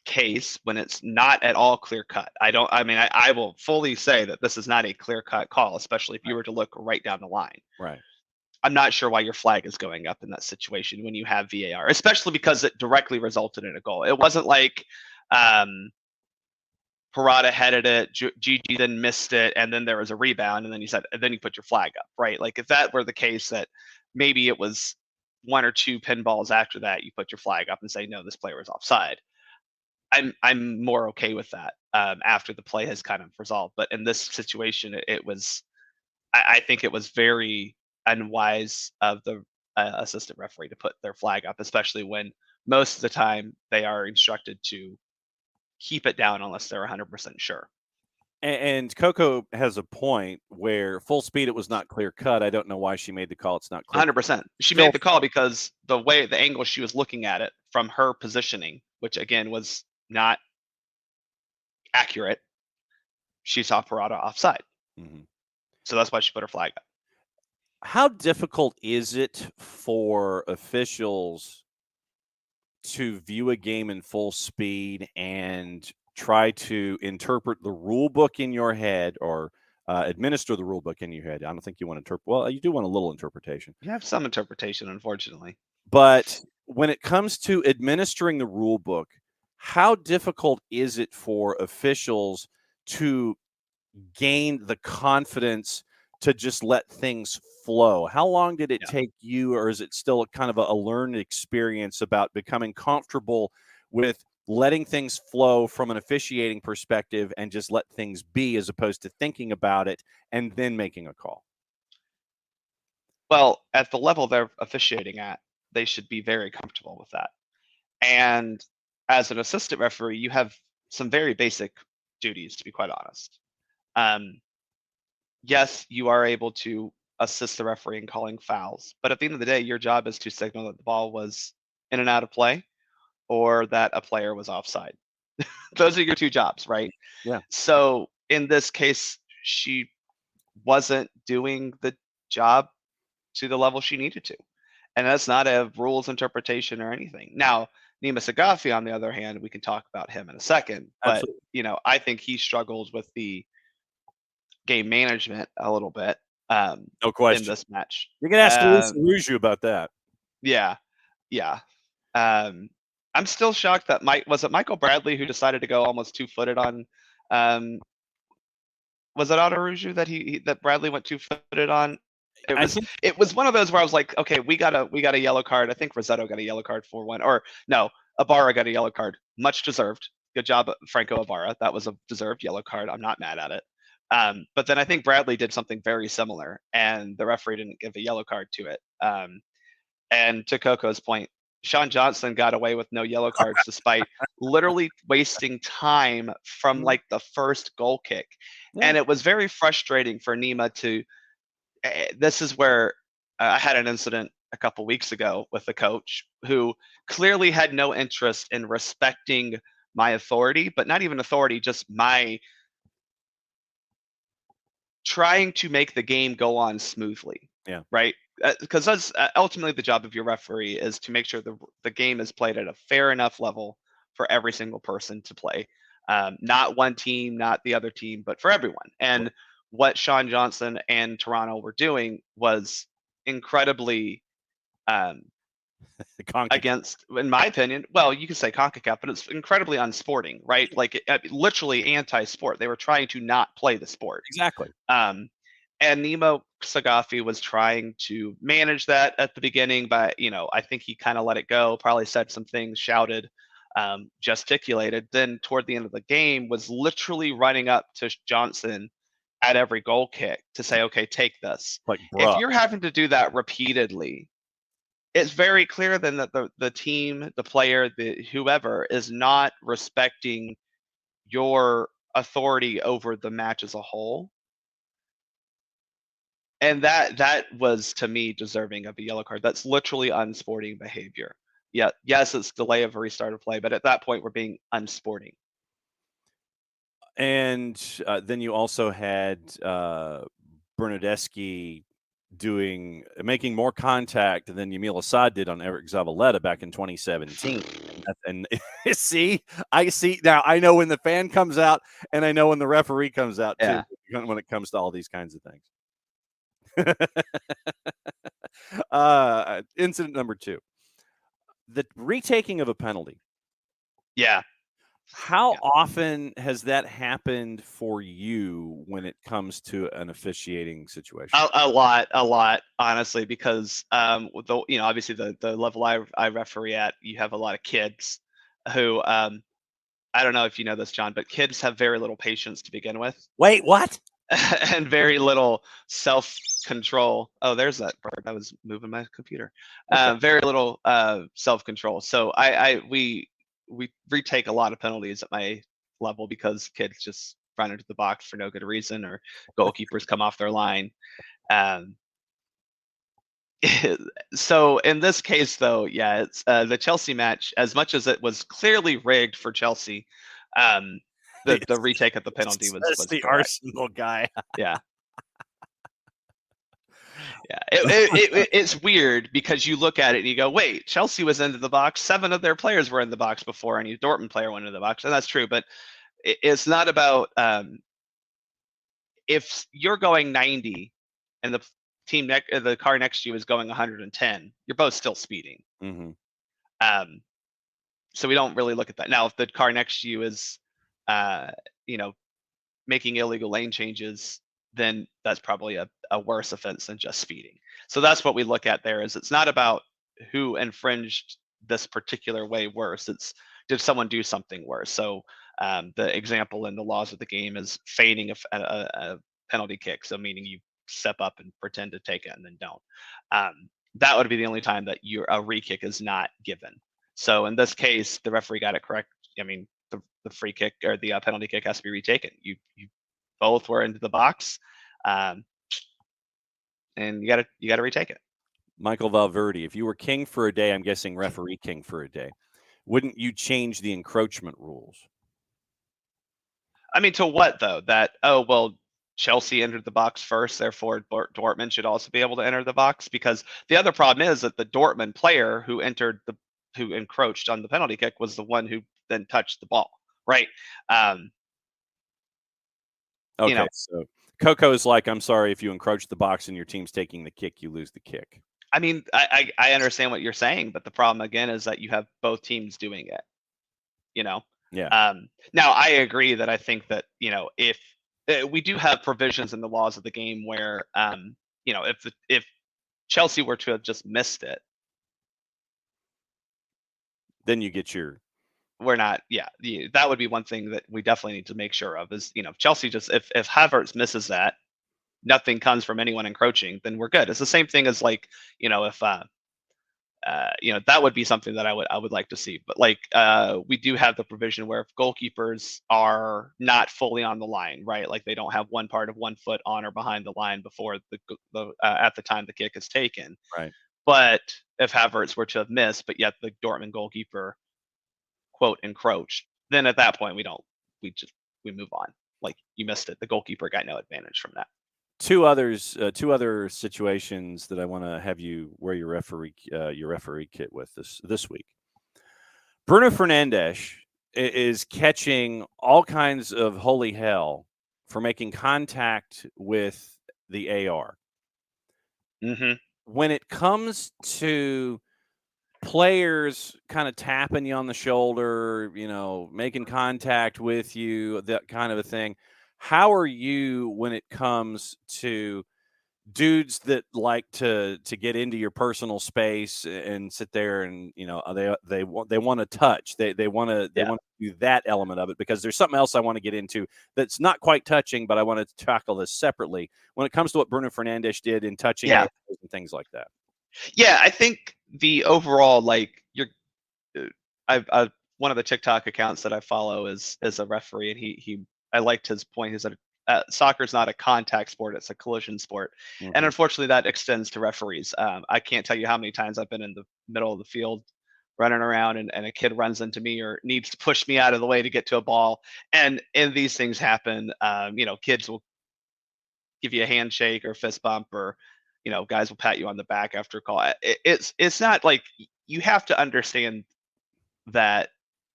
case, when it's not at all clear cut. I will fully say that this is not a clear cut call, especially if you were to look right down the line. Right. I'm not sure why your flag is going up in that situation when you have VAR, especially because it directly resulted in a goal. It wasn't like Parada headed it, Gigi then missed it, and then there was a rebound, and then you put your flag up, right? Like, if that were the case, that maybe it was one or two pinballs after that, you put your flag up and say, no, this player was offside. I'm more okay with that after the play has kind of resolved. But in this situation, I think it was very unwise of the assistant referee to put their flag up, especially when most of the time they are instructed to keep it down unless they're 100% sure. And Coco has a point where full speed, it was not clear cut. I don't know why she made the call. It's not clear. 100%. She made the call because the angle she was looking at it from her positioning, which again was not accurate, she saw Parada offside. So that's why she put her flag up. How difficult is it for officials to view a game in full speed and try to interpret the rule book in your head, or administer the rule book in your head? I don't think you want to interpret. Well, you do want a little interpretation. You have some interpretation, unfortunately. But when it comes to administering the rule book, how difficult is it for officials to gain the confidence to just let things flow? How long did it take you, or is it still kind of a learned experience about becoming comfortable with letting things flow from an officiating perspective and just let things be, as opposed to thinking about it and then making a call? Well, at the level they're officiating at, they should be very comfortable with that. And as an assistant referee, you have some very basic duties, to be quite honest. Yes, you are able to assist the referee in calling fouls, but at the end of the day, your job is to signal that the ball was in and out of play, or that a player was offside. Those are your two jobs, right? Yeah. So in this case, she wasn't doing the job to the level she needed to. And that's not a rules interpretation or anything. Now, Nima Sagafi, on the other hand, we can talk about him in a second. But, I think he struggled with the game management a little bit no question. in this match. You're going to ask Luis Araujo about that. Yeah. I'm still shocked that was it Michael Bradley who decided to go almost 2-footed on was it Araujo that Bradley went 2-footed on? It was one of those where I was like, okay, we got a yellow card. I think Rossetto got a yellow card for one, or no, Ibarra got a yellow card, much deserved. Good job, Franco Ibarra. That was a deserved yellow card. I'm not mad at it. But then I think Bradley did something very similar, and the referee didn't give a yellow card to it. And to Coco's point, Sean Johnson got away with no yellow cards despite literally wasting time from like the first goal kick. Yeah. And it was very frustrating for Nima to. This is where I had an incident a couple weeks ago with a coach who clearly had no interest in respecting my authority, but not even authority, just my trying to make the game go on smoothly. Yeah. Right. Because that's ultimately the job of your referee, is to make sure the game is played at a fair enough level for every single person to play. Not one team, not the other team, but for everyone. And what Sean Johnson and Toronto were doing was incredibly against, in my opinion, well, you could say CONCACAF, but it's incredibly unsporting, right? Like literally anti-sport. They were trying to not play the sport. Exactly. And Nemo Sagafi was trying to manage that at the beginning, but I think he kind of let it go, probably said some things, shouted, gesticulated. Then toward the end of the game was literally running up to Johnson at every goal kick to say, okay, take this. Like, if bruh. you're having to do that repeatedly, it's very clear then that the team, the player, the whoever is not respecting your authority over the match as a whole. And that was, to me, deserving of a yellow card. That's literally unsporting behavior. Yeah, yes, it's delay of a restart of play, but at that point, we're being unsporting. And then you also had Bernadeschi making more contact than Yamil Assad did on Eric Zavaleta back in 2017. And see, now I know when the fan comes out, and I know when the referee comes out too, when it comes to all these kinds of things. Incident number 2, the retaking of a penalty. Yeah. How often has that happened for you when it comes to an officiating situation? A lot, honestly, because obviously the level I referee at, you have a lot of kids who I don't know if you know this, John, but kids have very little patience to begin with. Wait, what? And very little self-control. Oh, there's that bird. I was moving my computer. Okay. Very little self-control. So we retake a lot of penalties at my level because kids just run into the box for no good reason, or goalkeepers come off their line. So in this case, though, yeah, it's the Chelsea match. As much as it was clearly rigged for Chelsea, the retake of the penalty was the correct. Arsenal guy. Yeah. Yeah, it's weird because you look at it and you go, wait, Chelsea was into the box. 7 of their players were in the box before any Dortmund player went into the box. And that's true, but it's not about if you're going 90 and the car next to you is going 110, you're both still speeding. Mm-hmm. So we don't really look at that. Now, if the car next to you is, making illegal lane changes, then that's probably a worse offense than just speeding. So that's what we look at there. Is it's not about who infringed this particular way worse. It's, did someone do something worse? So the example in the laws of the game is feigning a penalty kick. So meaning you step up and pretend to take it and then don't. That would be the only time that a re-kick is not given. So in this case, the referee got it correct. I mean, the free kick or the penalty kick has to be retaken. You both were into the box, and you gotta retake it. Michael Valverde, if you were king for a day, I'm guessing referee king for a day, wouldn't you change the encroachment rules? I mean, to what though? That, Chelsea entered the box first, therefore Dortmund should also be able to enter the box? Because the other problem is that the Dortmund player who encroached on the penalty kick was the one who then touched the ball, right? Okay, so Coco's like, I'm sorry, if you encroach the box and your team's taking the kick, you lose the kick. I mean, I understand what you're saying, but the problem again is that you have both teams doing it. Yeah. Now I agree that I think that if we do have provisions in the laws of the game where if Chelsea were to have just missed it, then you get your. We're not. Yeah, that would be one thing that we definitely need to make sure of is Chelsea just if Havertz misses that, nothing comes from anyone encroaching, then we're good. It's the same thing as like if that would be something that I would like to see. But like we do have the provision where if goalkeepers are not fully on the line, right? Like they don't have one part of one foot on or behind the line before the at the time the kick is taken. Right. But if Havertz were to have missed, but yet the Dortmund goalkeeper quote encroached, then at that point we move on. Like you missed it. The goalkeeper got no advantage from that. Two other situations that I want to have you wear your referee kit with this week. Bruno Fernandes is catching all kinds of holy hell for making contact with the AR. Mm-hmm. When it comes to players kind of tapping you on the shoulder, making contact with you, that kind of a thing, how are you when it comes to dudes that like to get into your personal space and sit there and they want to touch, they want to do that element of it? Because there's something else I want to get into that's not quite touching, but I want to tackle this separately when it comes to what Bruno Fernandes did in touching and things like that. Yeah, I think the overall, like, I've one of the TikTok accounts that I follow is a referee, and I liked his point. He said soccer is not a contact sport; it's a collision sport, and unfortunately, that extends to referees. I can't tell you how many times I've been in the middle of the field, running around, and a kid runs into me or needs to push me out of the way to get to a ball, and these things happen. Kids will give you a handshake or fist bump, or guys will pat you on the back after a call. It's not like, you have to understand that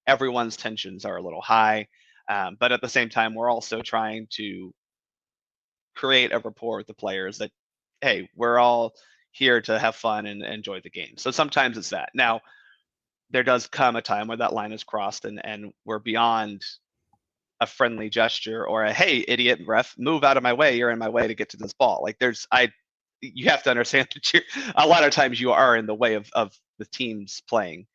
everyone's tensions are a little high, but at the same time, we're also trying to create a rapport with the players that, hey, we're all here to have fun and enjoy the game. So sometimes it's that. Now, there does come a time where that line is crossed and we're beyond a friendly gesture or a, hey, idiot ref, move out of my way, you're in my way to get to this ball. Like you have to understand that a lot of times you are in the way of the teams playing.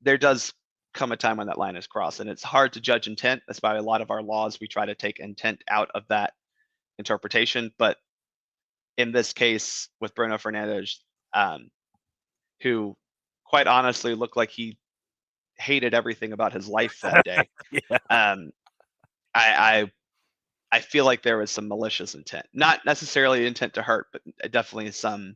There does come a time when that line is crossed, and it's hard to judge intent. That's why a lot of our laws, we try to take intent out of that interpretation. But in this case with Bruno Fernandes, who quite honestly looked like he hated everything about his life that day. I feel like there was some malicious intent, not necessarily intent to hurt, but definitely some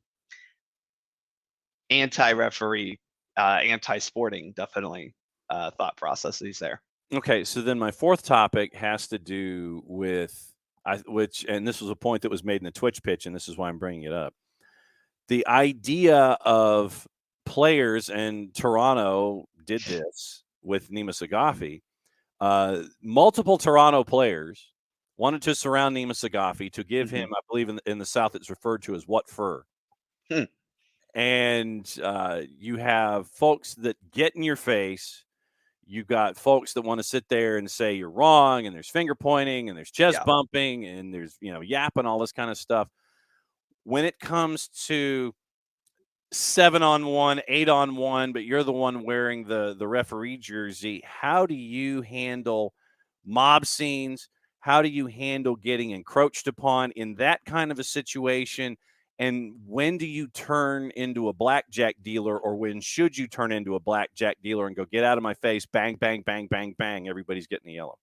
anti-referee, anti-sporting, definitely thought processes there. Okay, so then my fourth topic has to do with and this was a point that was made in the Twitch pitch, and this is why I'm bringing it up. The idea of players, and Toronto did this with Nima Saghafi. Multiple Toronto players wanted to surround Nima Saghafi to give him, I believe in the South, it's referred to as what fur. And you have folks that get in your face. You got folks that want to sit there and say you're wrong, and there's finger pointing, and there's chest bumping, and there's yapping, all this kind of stuff. When it comes to 7-on-1, 8-on-1, but you're the one wearing the referee jersey, how do you handle mob scenes? How do you handle getting encroached upon in that kind of a situation? And when do you turn into a blackjack dealer, or when should you turn into a blackjack dealer and go, get out of my face, bang, bang, bang, bang, bang, everybody's getting the yellow?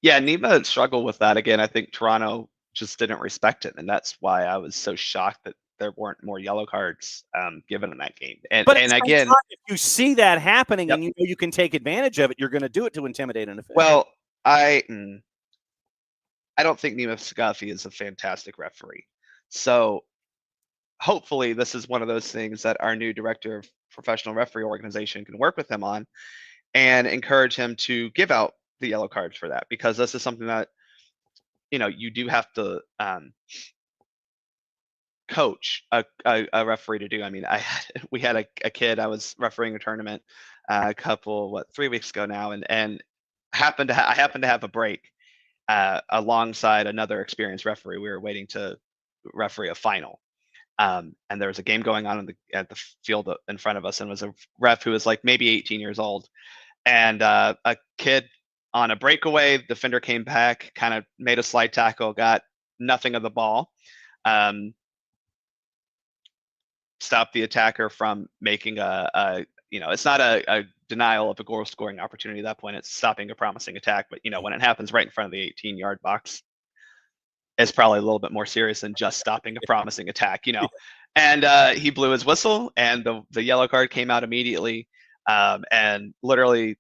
Yeah, Nima struggled with that. Again, I think Toronto just didn't respect it, and that's why I was so shocked that there weren't more yellow cards given in that game. And again, if you see that happening and you can take advantage of it, you're going to do it to intimidate an official. Well, I don't think Nima Saghafi is a fantastic referee. So hopefully this is one of those things that our new director of professional referee organization can work with him on and encourage him to give out the yellow cards for that, because this is something that you do have to coach a referee to do. I mean, we had a kid, I was refereeing a tournament 3 weeks ago now, and I happened to have a break alongside another experienced referee. We were waiting to referee a final. And there was a game going on at the field in front of us, and it was a ref who was like maybe 18 years old. And a kid on a breakaway, the defender came back, kind of made a slide tackle, got nothing of the ball. Stepped stop the attacker from making it's not a denial of a goal scoring opportunity at that point. It's stopping a promising attack. But, when it happens right in front of the 18-yard box, it's probably a little bit more serious than just stopping a promising attack, And he blew his whistle, and the yellow card came out immediately. And literally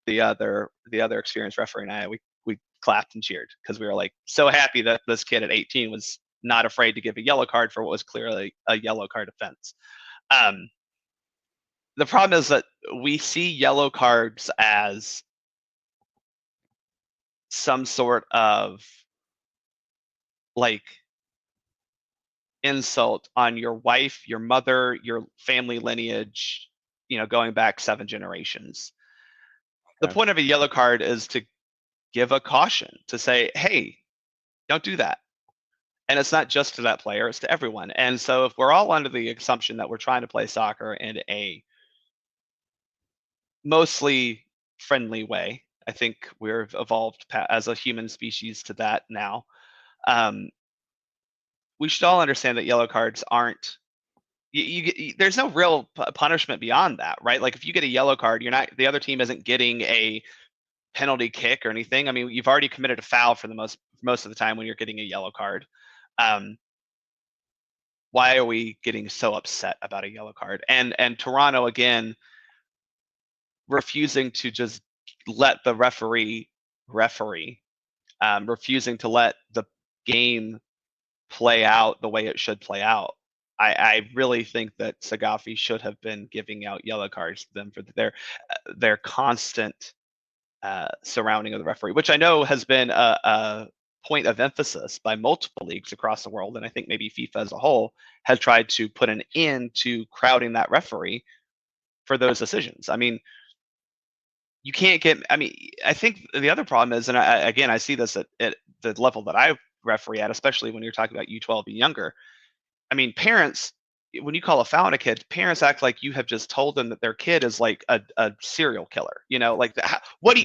the other experienced referee and I, we clapped and cheered because we were like so happy that this kid at 18 was not afraid to give a yellow card for what was clearly a yellow card offense. The problem is that we see yellow cards as some sort of like insult on your wife, your mother, your family lineage, going back 7 generations. The point of a yellow card is to give a caution, to say, hey, don't do that. And it's not just to that player, it's to everyone. And so if we're all under the assumption that we're trying to play soccer in a mostly friendly way, I think we're evolved as a human species to that now. We should all understand that yellow cards aren't, there's no real punishment beyond that, right? Like if you get a yellow card, the other team isn't getting a penalty kick or anything. I mean, you've already committed a foul for the most of the time when you're getting a yellow card. Why are we getting so upset about a yellow card? And Toronto, again, refusing to just let the referee, refusing to let the game play out the way it should play out. I really think that Sagafi should have been giving out yellow cards to them for their constant surrounding of the referee, which I know has been a point of emphasis by multiple leagues across the world, and I think maybe FIFA as a whole has tried to put an end to crowding that referee for those decisions. I mean, you can't get. I mean, I think the other problem is, and I see this at the level that I referee at, especially when you're talking about U12 and younger. I mean, parents, when you call a foul on a kid, parents act like you have just told them that their kid is like a serial killer. Like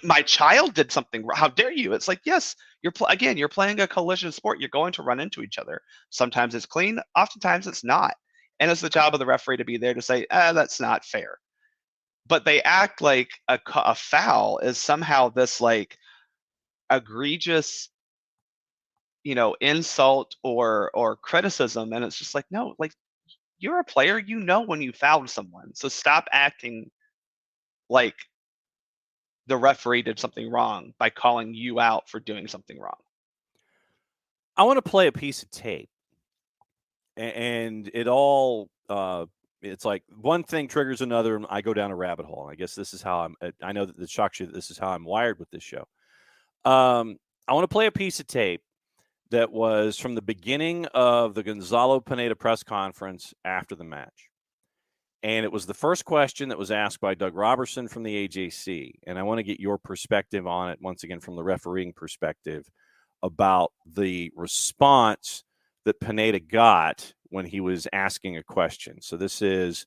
my child did something wrong. How dare you? It's like, yes, you're playing a collision sport. You're going to run into each other. Sometimes it's clean. Oftentimes it's not. And it's the job of the referee to be there to say, that's not fair. But they act like a foul is somehow this like egregious, insult or criticism. And it's just like, no, like you're a player, when you fouled someone. So stop acting like the referee did something wrong by calling you out for doing something wrong. I want to play a piece of tape. And it all, it's like one thing triggers another, and I go down a rabbit hole. I guess this is how I know that it shocks you that this is how I'm wired with this show. I want to play a piece of tape that was from the beginning of the Gonzalo Pineda press conference after the match. And it was the first question that was asked by Doug Robertson from the AJC. And I want to get your perspective on it, once again, from the refereeing perspective, about the response that Pineda got when he was asking a question. So this is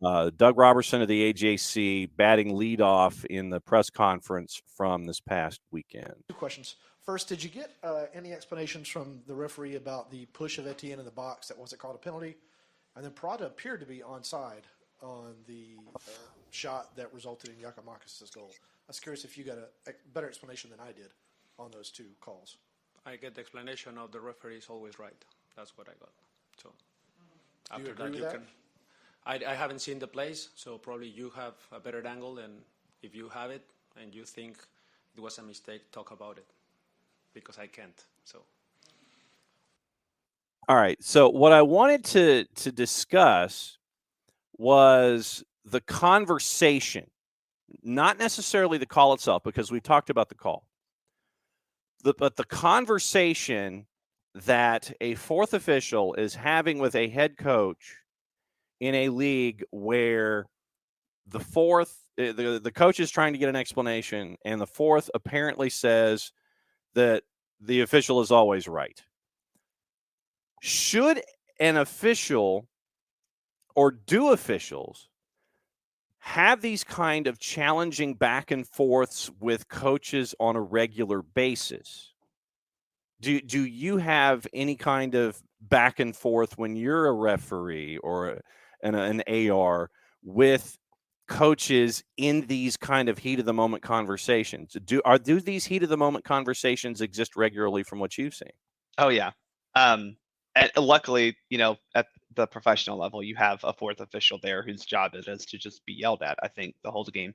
Doug Robertson of the AJC batting leadoff in the press conference from this past weekend. 2 questions. First, did you get any explanations from the referee about the push of Etienne in the box that wasn't called a penalty? And then Prada appeared to be onside on the shot that resulted in Giacomakis' goal. I was curious if you got a better explanation than I did on those 2 calls. I get the explanation of the referee is always right. That's what I got. So Do you after agree that, with that? I haven't seen the plays, so probably you have a better angle. And if you have it and you think it was a mistake, talk about it, because I can't. So. All right. So what I wanted to discuss was the conversation, not necessarily the call itself, because we talked about the call. But the conversation that a fourth official is having with a head coach in a league where the coach is trying to get an explanation, and the fourth apparently says that the official is always right. Should an official, or do officials, have these kind of challenging back and forths with coaches on a regular basis? Do you have any kind of back and forth when you're a referee, or and an AR with coaches in these kind of heat of the moment conversations? Do these heat of the moment conversations exist regularly from what you've seen? Oh yeah. And luckily, at the professional level, you have a fourth official there whose job it is to just be yelled at, I think, the whole game,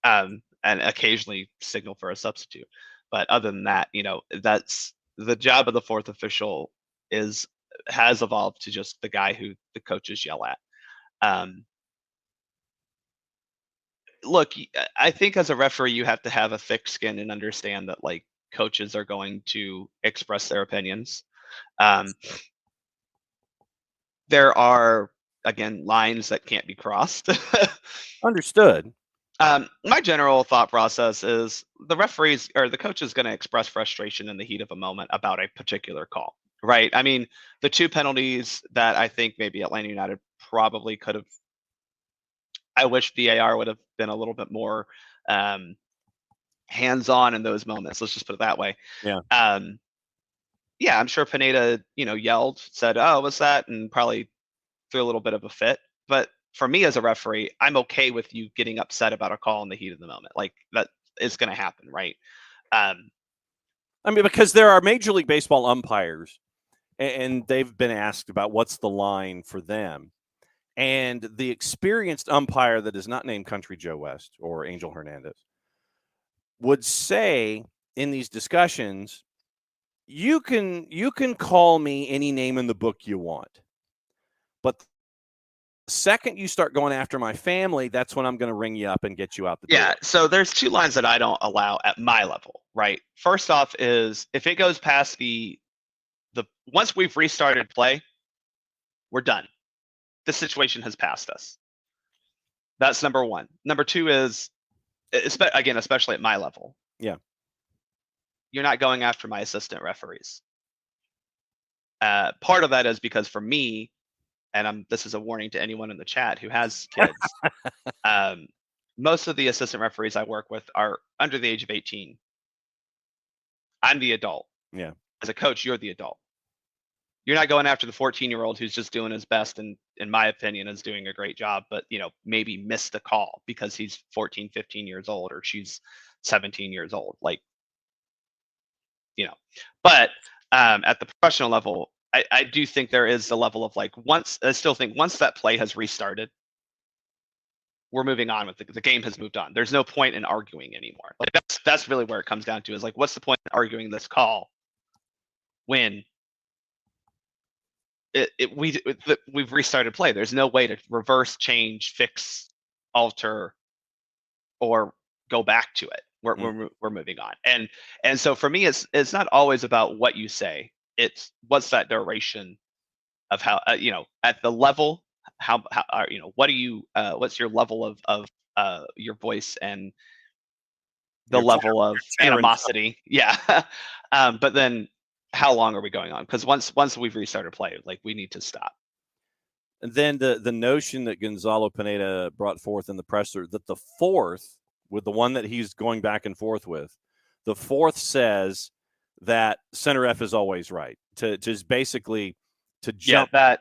and occasionally signal for a substitute. But other than that, that's the job of the fourth official has evolved to just the guy who the coaches yell at. Look, I think as a referee, you have to have a thick skin and understand that like coaches are going to express their opinions. There are, again, lines that can't be crossed. Understood. My general thought process is the referees or the coach is going to express frustration in the heat of a moment about a particular call, right? I mean, the two penalties that I think maybe Atlanta United probably could have, I wish VAR would have been a little bit more hands-on in those moments. Let's just put it that way. Yeah. Yeah, I'm sure Pineda, yelled, said, "Oh, what's that?" and probably threw a little bit of a fit. But for me as a referee, I'm okay with you getting upset about a call in the heat of the moment. Like that is going to happen, right? I mean, because there are Major League Baseball umpires, and they've been asked about what's the line for them. And the experienced umpire that is not named Country Joe West or Angel Hernandez would say in these discussions, you can call me any name in the book you want, but the second you start going after my family, that's when I'm going to ring you up and get you out the door. Yeah, so there's two lines that I don't allow at my level, right? First off is if it goes past the once we've restarted play, we're done. The situation has passed us. That's number one. Number two is, again, especially at my level. Yeah. You're not going after my assistant referees. Part of that is because for me, and this is a warning to anyone in the chat who has kids, most of the assistant referees I work with are under the age of 18. I'm the adult. Yeah. As a coach, you're the adult. You're not going after the 14-year-old who's just doing his best and, in my opinion, is doing a great job, but, maybe missed a call because he's 14, 15 years old or she's 17 years old. Like, but at the professional level, I do think there is a level of like once that play has restarted, we're moving on with the game has moved on. There's no point in arguing anymore. Like that's really where it comes down to is like, what's the point in arguing this call when we've restarted play? There's no way to reverse, change, fix, alter, or go back to it. We're moving on, and so for me, it's not always about what you say. It's what's that duration of how at the level how what do you what's your level of your voice and the Your level of animosity. Yeah. But then how long are we going on? Because once we've restarted play, like we need to stop. And then the notion that Gonzalo Pineda brought forth in the presser that the fourth, with the one that he's going back and forth with, the fourth says that center F is always right. To just basically to jump back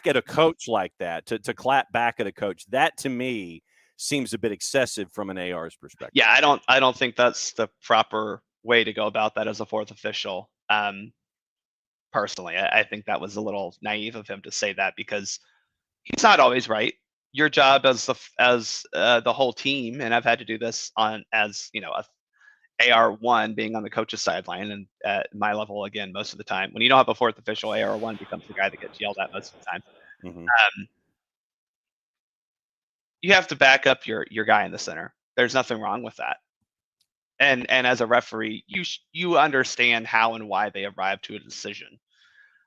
at a coach like that, to clap back at a coach, that to me seems a bit excessive from an AR's perspective. Yeah, I don't think that's the proper way to go about that as a fourth official. Personally, I think that was a little naive of him to say that because he's not always right. Your job as the whole team, and I've had to do this as a AR1 being on the coach's sideline, and at my level, again, most of the time, when you don't have a fourth official, AR1 becomes the guy that gets yelled at most of the time. Mm-hmm. You have to back up your guy in the center. There's nothing wrong with that. And as a referee, you understand how and why they arrived to a decision.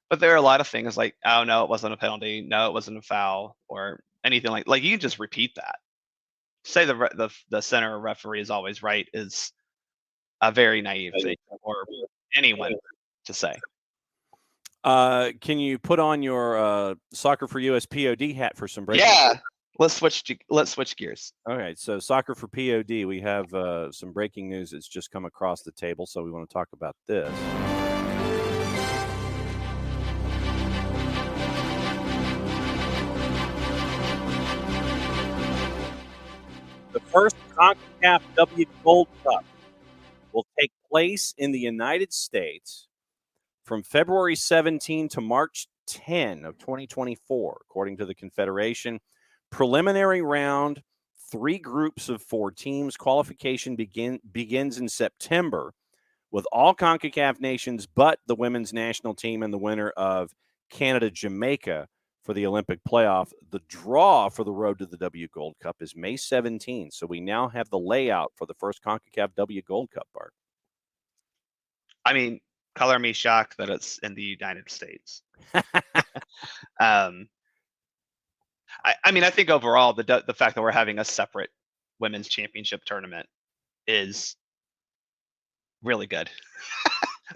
But there are a lot of things like, oh no, it wasn't a penalty, no, it wasn't a foul, or anything like you can just repeat that. Say the center referee is always right is a very naive thing for anyone to say. Can you put on your Soccer for US POD hat for some breaking? Yeah, let's switch gears. Okay, so Soccer for POD, we have some breaking news that's just come across the table, so we want to talk about this. CONCACAF W Gold Cup will take place in the United States from February 17 to March 10 of 2024, according to the Confederation. Preliminary round, 3 groups of 4 teams. Qualification begins in September with all CONCACAF nations but the women's national team and the winner of Canada-Jamaica for the Olympic playoff. The draw for the road to the W Gold Cup is May 17. So we now have the layout for the first CONCACAF W Gold Cup, Bart. I mean, color me shocked that it's in the United States. I mean, I think overall the fact that we're having a separate women's championship tournament is really good.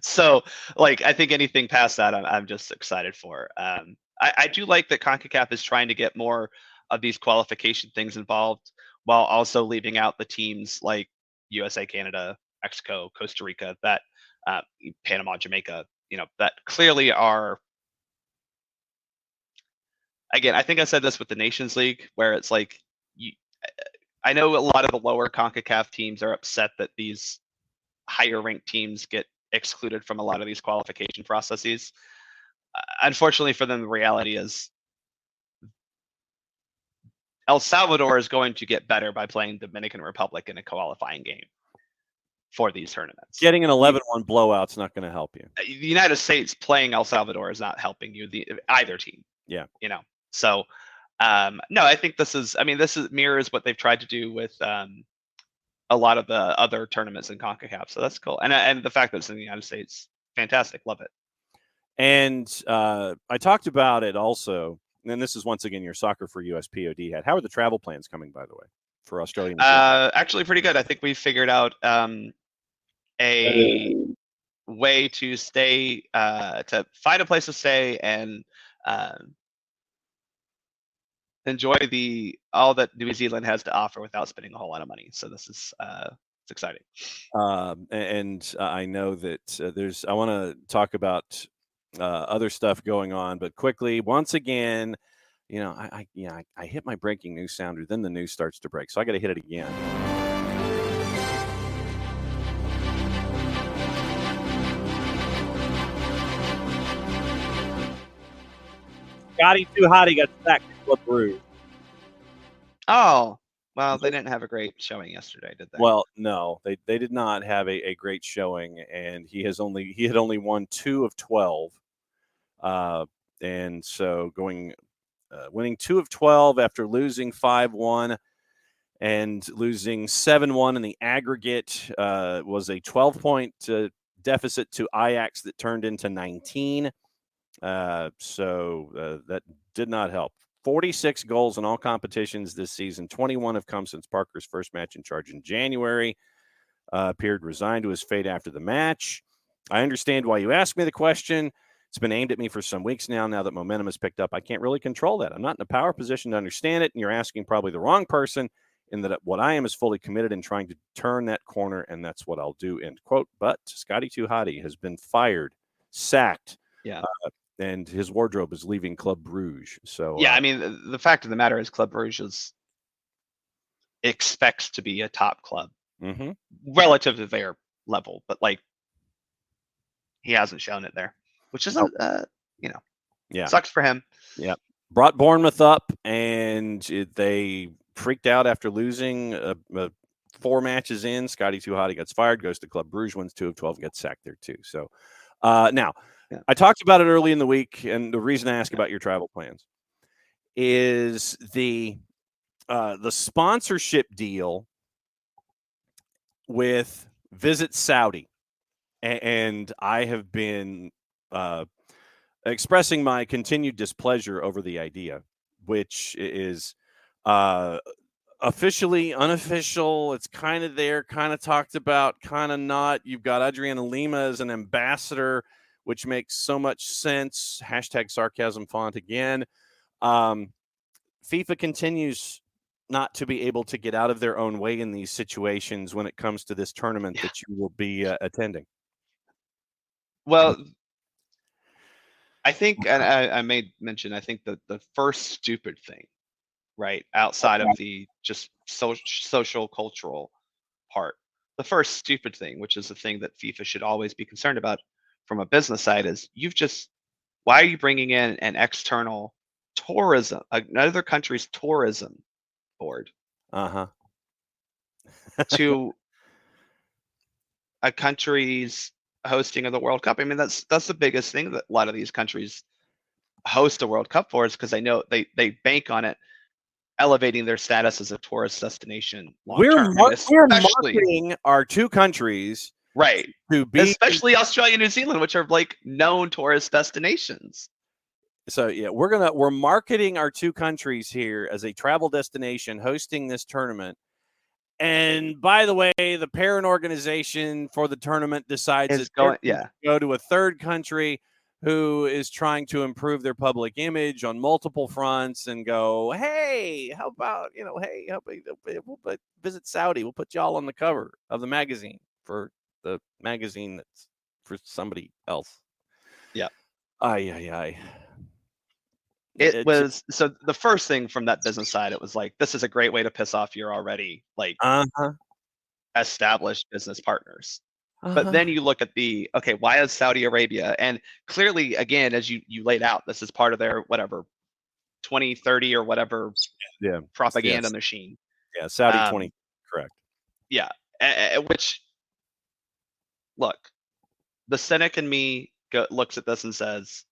So, like, I think anything past that, I'm just excited for. I do like that CONCACAF is trying to get more of these qualification things involved, while also leaving out the teams like USA, Canada, Mexico, Costa Rica, that Panama, Jamaica, that clearly are. Again, I think I said this with the Nations League, where it's like, I know a lot of the lower CONCACAF teams are upset that these higher ranked teams get excluded from a lot of these qualification processes. Unfortunately for them, the reality is El Salvador is going to get better by playing Dominican Republic in a qualifying game for these tournaments. Getting an 11-1 blowout's not going to help you. The United States playing El Salvador is not helping you, either team. Yeah. So, no, I think this mirrors what they've tried to do with a lot of the other tournaments in CONCACAF. So that's cool. And the fact that it's in the United States, fantastic. Love it. And I talked about it also, and this is once again your Soccer for US POD hat. How are the travel plans coming, by the way, for Australia? Actually, pretty good. I think we figured out a way to stay, to find a place to stay and enjoy all that New Zealand has to offer without spending a whole lot of money. So this is it's exciting. And I know that I want to talk about other stuff going on, but quickly, once again, I hit my breaking news sounder, then the news starts to break, so I got to hit it again. Scotty Too Hottie got sacked at Club Brugge. Oh, well, they didn't have a great showing yesterday, did they? Well, no, they did not have a great showing, and he had only won 2 of 12. And so winning 2 of 12 after losing 5-1 and losing 7-1 in the aggregate was a 12-point deficit to Ajax that turned into 19. So that did not help. 46 goals in all competitions this season. 21 have come since Parker's first match in charge in January. Appeared resigned to his fate after the match. I understand why you asked me the question. It's been aimed at me for some weeks now that momentum has picked up. I can't really control that. I'm not in a power position to understand it, and you're asking probably the wrong person, in that what I am is fully committed in trying to turn that corner, and that's what I'll do, end quote. But Scotty Too Hottie has been fired, sacked. Yeah. And his wardrobe is leaving Club Brugge. So yeah, I mean, the fact of the matter is Club Brugge expects to be a top club relative to their level, but like he hasn't shown it there, which is sucks for him. Yeah, brought Bournemouth up, and they freaked out after losing 4 matches in. Scotty Too Hottie gets fired, goes to Club Brugge, wins 2 of 12, and gets sacked there too. So now. Yeah. I talked about it early in the week, and the reason I ask about your travel plans is the sponsorship deal with Visit Saudi, and I have been expressing my continued displeasure over the idea, which is officially unofficial. It's kind of there, kind of talked about, kind of not. You've got Adriana Lima as an ambassador, which makes so much sense. Hashtag sarcasm font again. FIFA continues not to be able to get out of their own way in these situations when it comes to this tournament that you will be attending. Well, I think, and I made mention, I think that the first stupid thing right? Outside of the just social cultural part. The first stupid thing, which is the thing that FIFA should always be concerned about from a business side, is why are you bringing in an external tourism, another country's tourism board Uh-huh. to a country's hosting of the World Cup? I mean, that's the biggest thing that a lot of these countries host a World Cup for, is because they know they bank on it elevating their status as a tourist destination long term. We're marketing our two countries right, to be, especially Australia and New Zealand, which are like known tourist destinations. So yeah, we're marketing our two countries here as a travel destination hosting this tournament. And by the way, the parent organization for the tournament decides It's to going, go to a third country who is trying to improve their public image on multiple fronts and go, hey, how about, we'll visit Saudi. We'll put y'all on the cover of the magazine for the magazine that's for somebody else. Yeah. Aye. It was, so the first thing from that business side, it was like, this is a great way to piss off your already like established business partners. But then you look at okay, why is Saudi Arabia? And clearly, again, as you laid out, this is part of their whatever 2030 or whatever propaganda machine. Yeah, Saudi 20, correct. Yeah, which, look, the cynic in me looks at this and says,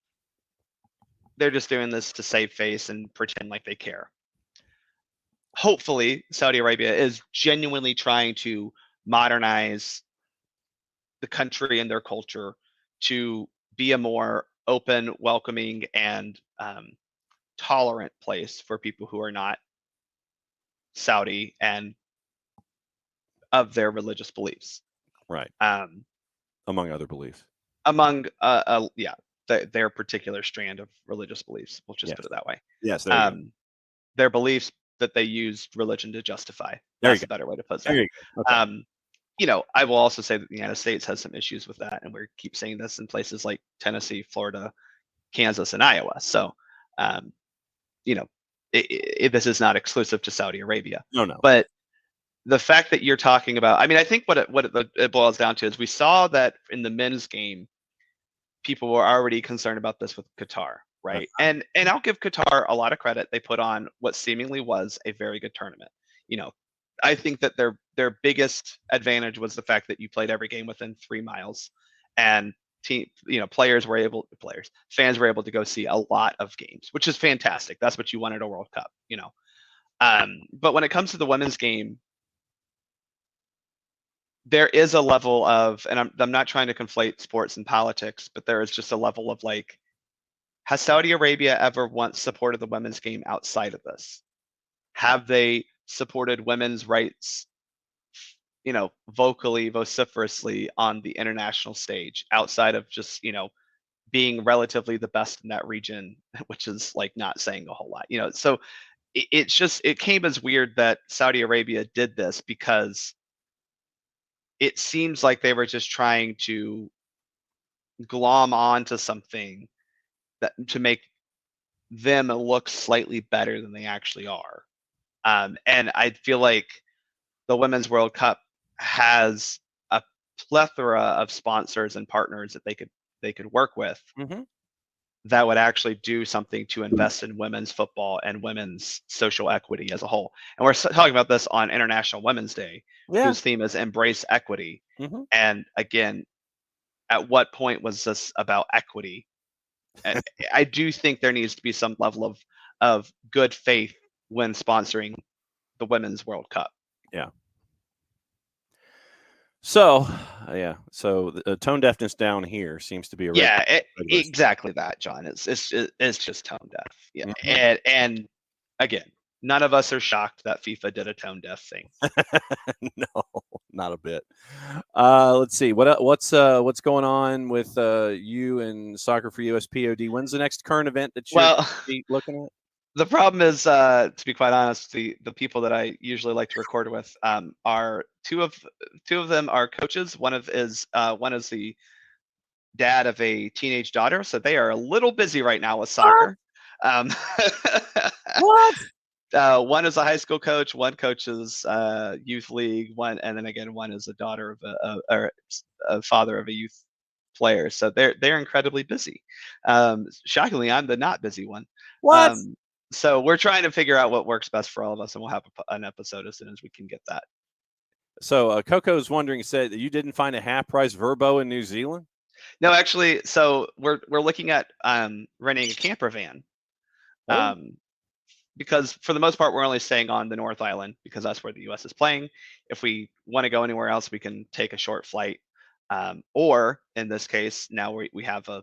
they're just doing this to save face and pretend like they care. Hopefully, Saudi Arabia is genuinely trying to modernize the country and their culture to be a more open, welcoming, and tolerant place for people who are not Saudi and of their religious beliefs. Right. Among other beliefs. Among their particular strand of religious beliefs. We'll just put it that way. Yes. There you go. Their beliefs that they use religion to justify. That's a better way to put it. There you go. Okay. I will also say that the United States has some issues with that, and we keep saying this in places like Tennessee, Florida, Kansas, and Iowa. So, this is not exclusive to Saudi Arabia. No. But the fact that you're talking about, I mean, I think what it boils down to is we saw that in the men's game, people were already concerned about this with Qatar, right? And I'll give Qatar a lot of credit. They put on what seemingly was a very good tournament. I think that their biggest advantage was the fact that you played every game within 3 miles, and fans were able to go see a lot of games, which is fantastic. That's what you want at a World Cup, But when it comes to the women's game, there is a level of, and I'm not trying to conflate sports and politics, but there is just a level of like, has Saudi Arabia ever once supported the women's game outside of this? Have they supported women's rights, vocally, vociferously on the international stage outside of just, being relatively the best in that region, which is like not saying a whole lot, So it came as weird that Saudi Arabia did this because it seems like they were just trying to glom onto something to make them look slightly better than they actually are. And I feel like the Women's World Cup has a plethora of sponsors and partners that they could work with that would actually do something to invest in women's football and women's social equity as a whole. And we're talking about this on International Women's Day, whose theme is embrace equity. And again, at what point was this about equity? I do think there needs to be some level of good faith when sponsoring the Women's World Cup. Yeah. So the tone deafness down here seems to be exactly that, John. It's just tone deaf. Yeah, and again, none of us are shocked that FIFA did a tone deaf thing. No, not a bit. Let's see what's going on with you and Soccer for USPOD. When's the next current event that you're looking at? The problem is, to be quite honest, the people that I usually like to record with are two of them are coaches. One is the dad of a teenage daughter, so they are a little busy right now with soccer. What? One is a high school coach, one coaches youth league, one, and then again one is a daughter of or a father of a youth player. So they're incredibly busy. Shockingly, I'm the not busy one. What? So we're trying to figure out what works best for all of us, and we'll have an episode as soon as we can get that. So Coco's wondering, said that you didn't find a half price Verbo in New Zealand? No, actually, so we're looking at renting a camper van. Oh. Because for the most part, we're only staying on the North Island because that's where the U.S. is playing. If we want to go anywhere else, we can take a short flight. Or in this case, now we have a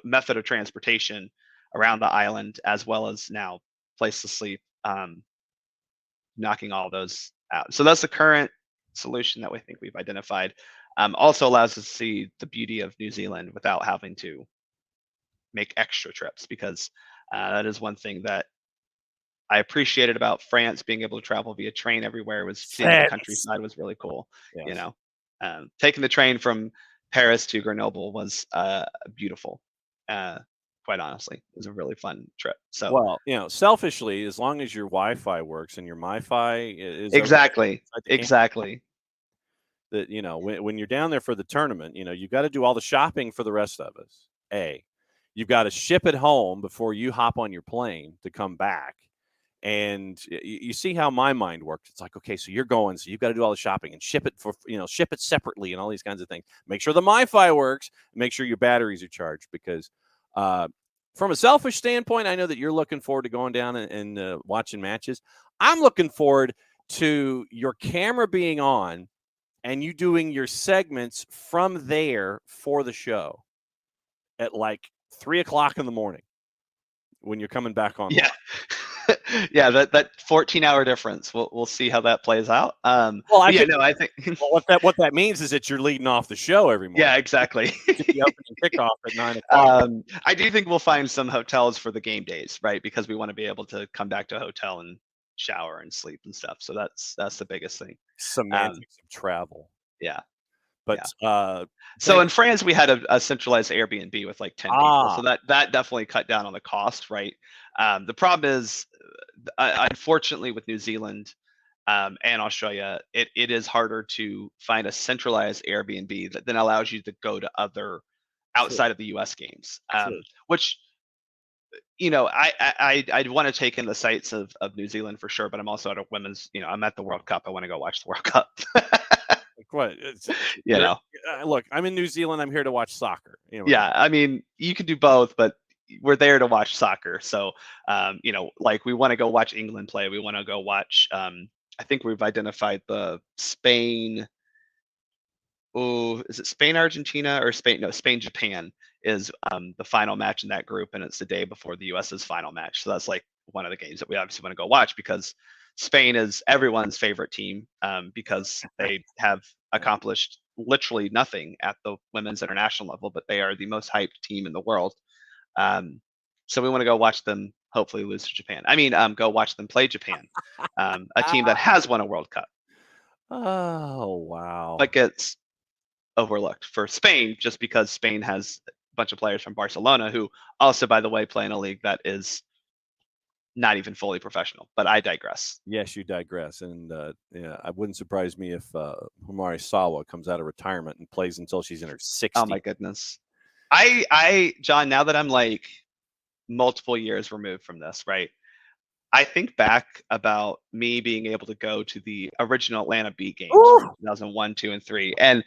method of transportation around the island, as well as now place to sleep, knocking all those out. So that's the current solution that we think we've identified. Also allows us to see the beauty of New Zealand without having to make extra trips, because that is one thing that I appreciated about France, being able to travel via train everywhere. Was seeing the countryside was really cool. Yes. You know, taking the train from Paris to Grenoble was beautiful. Quite honestly, it was a really fun trip. So, well, you know, selfishly, as long as your Wi-Fi works and your MiFi is exactly, okay, exactly. that, you know, when you're down there for the tournament, you know, you've got to do all the shopping for the rest of us. You've got to ship it home before you hop on your plane to come back. And you see how my mind works. It's like, okay, so you're going, so you've got to do all the shopping and ship it ship it separately and all these kinds of things. Make sure the MiFi works. Make sure your batteries are charged, because from a selfish standpoint, I know that you're looking forward to going down and watching matches. I'm looking forward to your camera being on and you doing your segments from there for the show at like 3:00 in the morning when you're coming back on. Yeah. Yeah, that 14-hour difference. We'll see how that plays out. I think what that means is that you're leading off the show every morning. Yeah, exactly. The opening kickoff at 9:00. I do think we'll find some hotels for the game days, right? Because we want to be able to come back to a hotel and shower and sleep and stuff. So that's the biggest thing. Semantics of travel. Yeah. But so in France, we had a centralized Airbnb with like 10 people. So that definitely cut down on the cost, right? The problem is, unfortunately, with New Zealand and Australia, it is harder to find a centralized Airbnb that then allows you to go to other outside of the U.S. games, which, you know, I'd want to take in the sights of New Zealand for sure, but I'm also at a women's, you know, I'm at the World Cup. I want to go watch the World Cup. What? You know, look, I'm in New Zealand. I'm here to watch soccer. Anyway. Yeah, I mean, you can do both, but we're there to watch soccer. So, you know, like we want to go watch England play. We want to go watch. I think we've identified the Spain. Oh, is it Spain Argentina or Spain? No, Spain Japan is the final match in that group, and it's the day before the US's final match. So that's like one of the games that we obviously want to go watch, because Spain is everyone's favorite team, because they have accomplished literally nothing at the women's international level, but they are the most hyped team in the world. So we want to go watch them hopefully lose to Japan. I mean, go watch them play Japan, a team that has won a World Cup. Oh, wow. But gets overlooked for Spain just because Spain has a bunch of players from Barcelona who also, by the way, play in a league that is not even fully professional. But I digress. Yes, you digress. And yeah, it wouldn't surprise me if Homari Sawa comes out of retirement and plays until she's in her 60s. Oh my goodness. John, now that I'm like multiple years removed from this, right? I think back about me being able to go to the original Atlanta Beat games from 2001, 2, and 3, and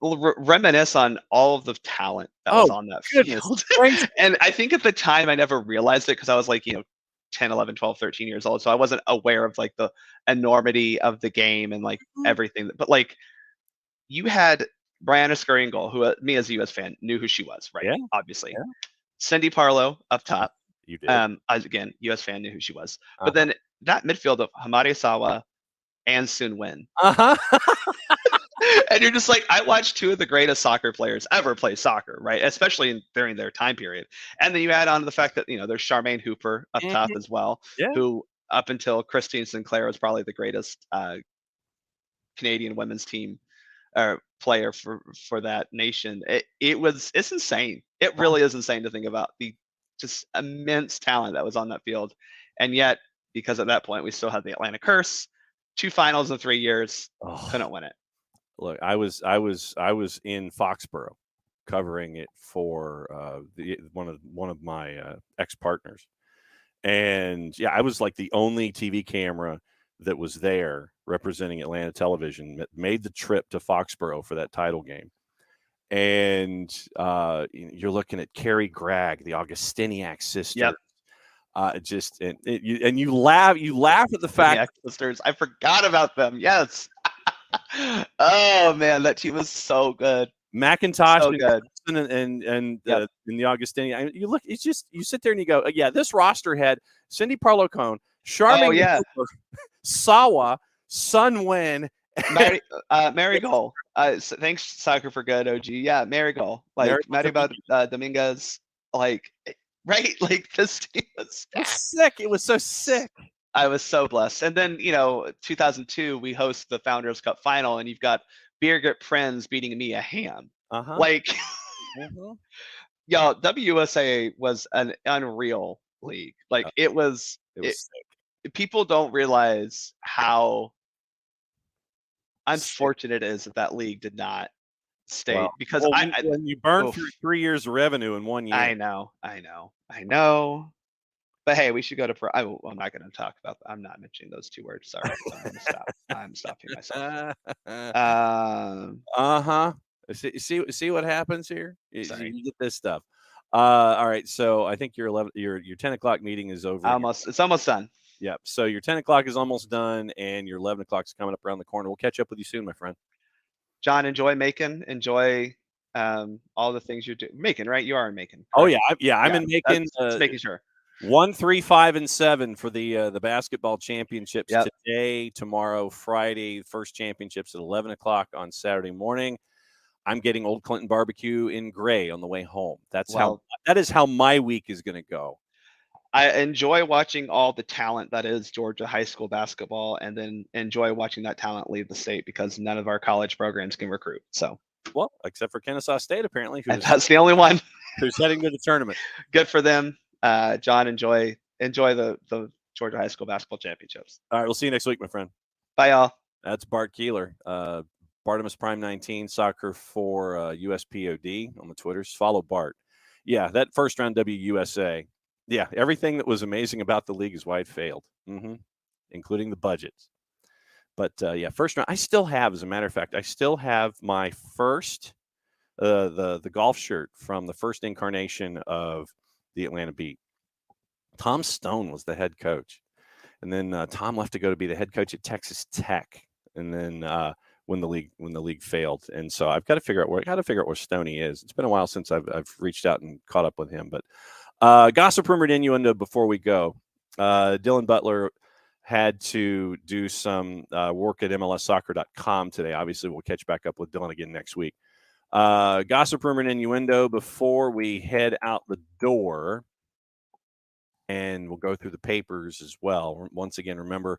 reminisce on all of the talent that was on that field. And I think at the time I never realized it, because I was like, 10, 11, 12, 13 years old. So I wasn't aware of like the enormity of the game and like everything. But like, you had Brianna Scurry-Goal, who me as a U.S. fan knew who she was, right? Yeah. Obviously. Yeah. Cindy Parlow up top. You did. Again, U.S. fan knew who she was. But then that midfield of Hamari Sawa and Soon Win. And you're just like, I watched two of the greatest soccer players ever play soccer, right? Especially during their time period. And then you add on to the fact that, there's Charmaine Hooper up top as well, who up until Christine Sinclair was probably the greatest Canadian women's team player for that nation. It's insane. It really is insane to think about the just immense talent that was on that field. And yet because at that point we still had the Atlanta curse, 2 finals in 3 years, couldn't win it. Look, I was in Foxborough covering it for one of my ex-partners. And yeah, I was like the only TV camera that was there representing Atlanta television that made the trip to Foxborough for that title game. And you're looking at Carrie Gregg, the Augustiniak sister. Yep. You laugh at the fact sisters. I forgot about them. Yes. Oh man, that team was so good. McIntosh So good. and the Augustinian. You sit there and you go, yeah, this roster had Cindy Parlow-Cone, Charmaine Sawa, Sun Wen, Marigold. Thanks, Soccer for Good, OG. Yeah, Marigold. Like Maribel Dominguez. Like, right? Like this team was sick. It was so sick. I was so blessed. And then 2002 we host the Founders Cup final, and you've got Birgit Prinz beating Mia Hamm. Like, y'all, WUSA was an unreal league. Like it was sick. People don't realize how unfortunate it is that league did not stay because when you burn through 3 years of revenue in 1 year. I know. But hey, we should go to I'm not going to talk about that. I'm not mentioning those 2 words. Sorry. I'm going to stop. I'm stopping myself. See what happens here? You get this stuff. All right. So I think your 10 o'clock meeting is over. It's almost done. Yep. So your 10 o'clock is almost done, and your 11 o'clock is coming up around the corner. We'll catch up with you soon, my friend. John, enjoy Macon. Enjoy all the things you're doing. Macon, right? You are in Macon. Correct? Oh yeah, I'm in Macon. Just making sure. 1, 3, 5, and 7 for the basketball championships today, tomorrow, Friday. First championships at 11 o'clock on Saturday morning. I'm getting Old Clinton barbecue in Gray on the way home. That is how my week is going to go. I enjoy watching all the talent that is Georgia high school basketball, and then enjoy watching that talent leave the state because none of our college programs can recruit. So, well, except for Kennesaw State, apparently, that's the only one who's heading to the tournament. Good for them. John, enjoy the Georgia high school basketball championships. All right, we'll see you next week, my friend. Bye, y'all. That's Bart Keeler, Bartimus Prime 19 Soccer for USPOD on the Twitters. Follow Bart. Yeah, that first round WUSA. Yeah, everything that was amazing about the league is why it failed, including the budgets. But first round. I still have, as a matter of fact, my first the golf shirt from the first incarnation of the Atlanta Beat. Tom Stone was the head coach, and then Tom left to go to be the head coach at Texas Tech, and then when the league failed, and so I've got to figure out where Stoney is. It's been a while since I've reached out and caught up with him, but gossip, rumor, and innuendo before we go. Dylan Butler had to do some work at MLSsoccer.com today. Obviously, we'll catch back up with Dylan again next week. Gossip, rumor, and innuendo before we head out the door, and we'll go through the papers as well. Once again, remember,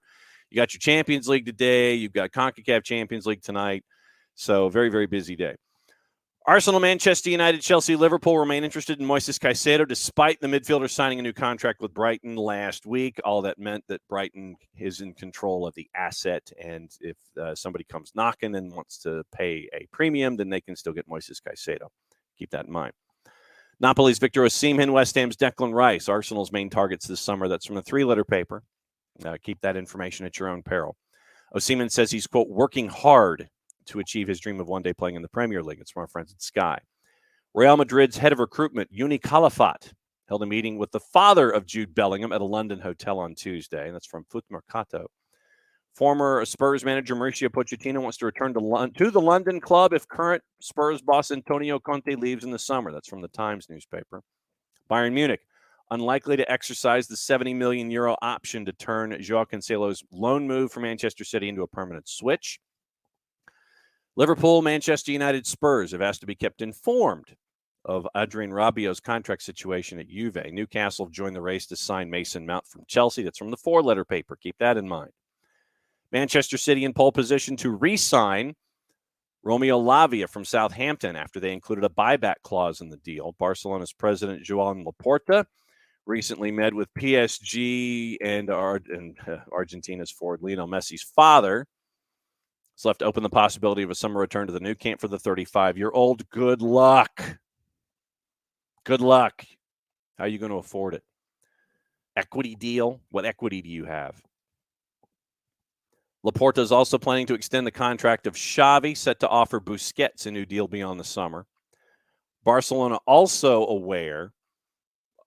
you got your Champions League today. You've got CONCACAF Champions League tonight. So very, very busy day. Arsenal, Manchester United, Chelsea, Liverpool remain interested in Moises Caicedo despite the midfielder signing a new contract with Brighton last week. All that meant that Brighton is in control of the asset, and if somebody comes knocking and wants to pay a premium, then they can still get Moises Caicedo. Keep that in mind. Napoli's Victor Osimhen, West Ham's Declan Rice, Arsenal's main targets this summer. That's from the 3-letter paper. Keep that information at your own peril. Osimhen says he's, quote, working hard to achieve his dream of one day playing in the Premier League. It's from our friends at Sky. Real Madrid's head of recruitment, Uni Calafat, held a meeting with the father of Jude Bellingham at a London hotel on Tuesday. And that's from Foot Mercato. Former Spurs manager Mauricio Pochettino wants to return to the London club if current Spurs boss Antonio Conte leaves in the summer. That's from the Times newspaper. Bayern Munich, unlikely to exercise the €70 million option to turn Joao Cancelo's loan move for Manchester City into a permanent switch. Liverpool, Manchester United, Spurs have asked to be kept informed of Adrien Rabiot's contract situation at Juve. Newcastle have joined the race to sign Mason Mount from Chelsea. That's from the 4-letter paper. Keep that in mind. Manchester City in pole position to re-sign Romeo Lavia from Southampton after they included a buyback clause in the deal. Barcelona's president, Joan Laporta, recently met with PSG and Argentina's forward Lionel Messi's father. It's left open the possibility of a summer return to the new camp for the 35-year-old. Good luck. Good luck. How are you going to afford it? Equity deal? What equity do you have? Laporta is also planning to extend the contract of Xavi, set to offer Busquets a new deal beyond the summer. Barcelona also aware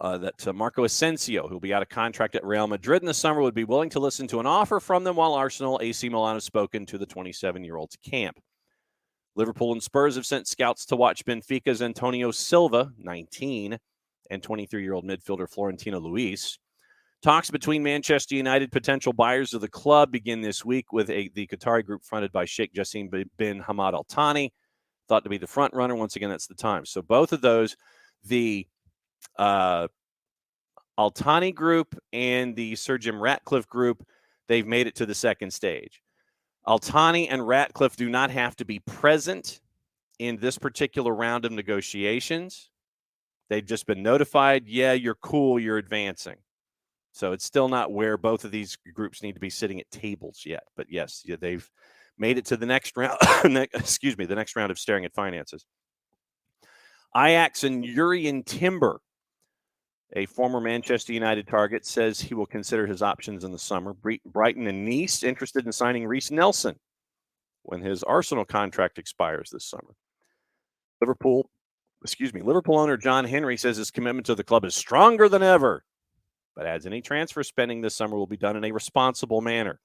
that Marco Asensio, who will be out of contract at Real Madrid in the summer, would be willing to listen to an offer from them, while Arsenal, AC Milan have spoken to the 27-year-old's camp. Liverpool and Spurs have sent scouts to watch Benfica's Antonio Silva, 19, and 23-year-old midfielder Florentino Luis. Talks between Manchester United potential buyers of the club begin this week with the Qatari group fronted by Sheikh Jassim bin Hamad Al Thani, thought to be the front runner. Once again, that's the Times. So both of those, the Al Thani group and the Sir Jim Ratcliffe group, they've made it to the second stage. Al Thani and Ratcliffe do not have to be present in this particular round of negotiations. They've just been notified, yeah, you're cool, you're advancing. So it's still not where both of these groups need to be sitting at tables yet. But yes, they've made it to the next round. The next round of staring at finances. Ajax and Jurrien Timber, a former Manchester United target, says he will consider his options in the summer. Brighton and Nice interested in signing Reece Nelson when his Arsenal contract expires this summer. Liverpool owner John Henry says his commitment to the club is stronger than ever, but adds any transfer spending this summer will be done in a responsible manner.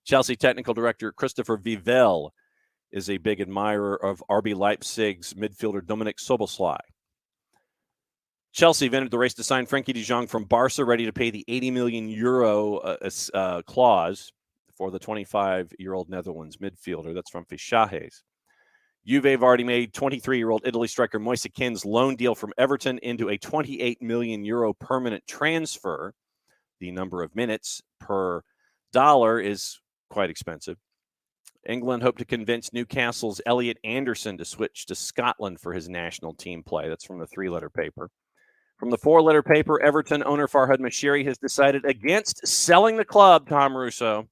Chelsea technical director Christopher Vivell is a big admirer of RB Leipzig's midfielder Dominik Szoboszlai. Chelsea have entered the race to sign Frenkie de Jong from Barca, ready to pay the €80 million clause for the 25-year-old Netherlands midfielder. That's from Fischajes. Juve have already made 23-year-old Italy striker Moise Kean's loan deal from Everton into a €28 million permanent transfer. The number of minutes per dollar is quite expensive. England hope to convince Newcastle's Elliot Anderson to switch to Scotland for his national team play. That's from the three-letter paper. From the four-letter paper, Everton owner Farhad Moshiri has decided against selling the club, Tom Russo,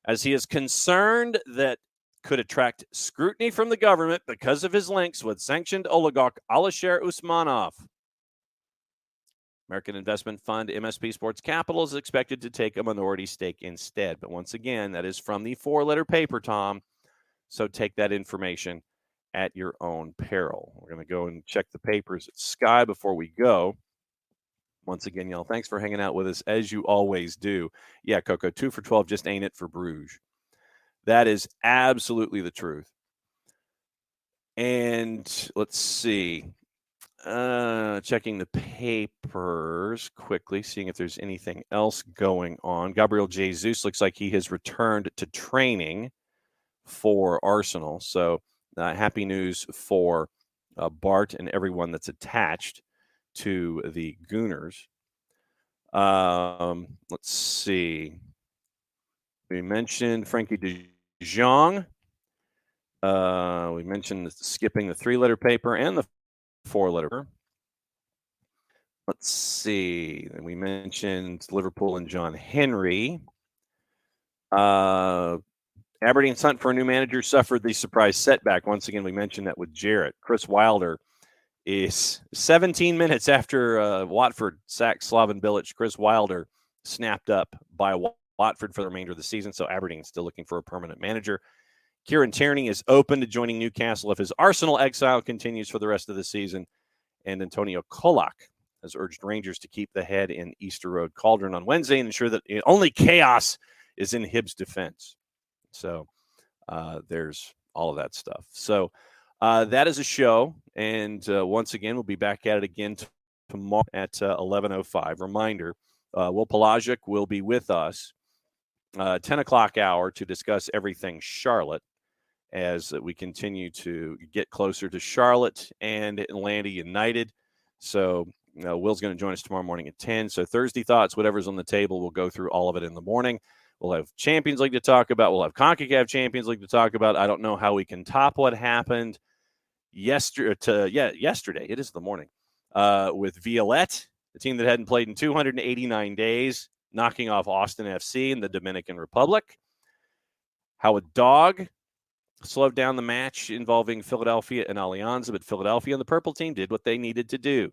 as he is concerned that could attract scrutiny from the government because of his links with sanctioned oligarch Alisher Usmanov. American investment fund MSP Sports Capital is expected to take a minority stake instead. But once again, that is from the four-letter paper, Tom. So take that information at your own peril. We're going to go and check the papers at Sky before we go. Once again, y'all, thanks for hanging out with us, as you always do. Yeah, Coco, 2 for 12 just ain't it for Bruges. That is absolutely the truth. And let's see. Checking the papers quickly, seeing if there's anything else going on. Gabriel Jesus looks like he has returned to training for Arsenal. So happy news for Bart and everyone that's attached to the Gooners. Let's see. We mentioned Frenkie de Jong. We mentioned skipping the three-letter paper and the four-letter. Let's see. And we mentioned Liverpool and John Henry. Aberdeen's hunt for a new manager suffered the surprise setback. Once again, we mentioned that with Jarrett. Chris Wilder is 17 minutes after Watford sacked Slaven Bilic. Chris Wilder snapped up by Watford for the remainder of the season, so Aberdeen's still looking for a permanent manager. Kieran Tierney is open to joining Newcastle if his Arsenal exile continues for the rest of the season. And Antonio Kolak has urged Rangers to keep the head in Easter Road Cauldron on Wednesday and ensure that only chaos is in Hibs' defense. So there's all of that stuff. So that is a show. And once again, we'll be back at it again tomorrow at 11:05. Reminder, Will Pelagic will be with us 10 o'clock hour to discuss everything Charlotte as we continue to get closer to Charlotte and Atlanta United. So Will's going to join us tomorrow morning at 10. So Thursday thoughts, whatever's on the table, we'll go through all of it in the morning. We'll have Champions League to talk about. We'll have CONCACAF Champions League to talk about. I don't know how we can top what happened yesterday. It is the morning. with Violette, the team that hadn't played in 289 days, knocking off Austin FC in the Dominican Republic. How a dog slowed down the match involving Philadelphia and Alianza, but Philadelphia and the purple team did what they needed to do.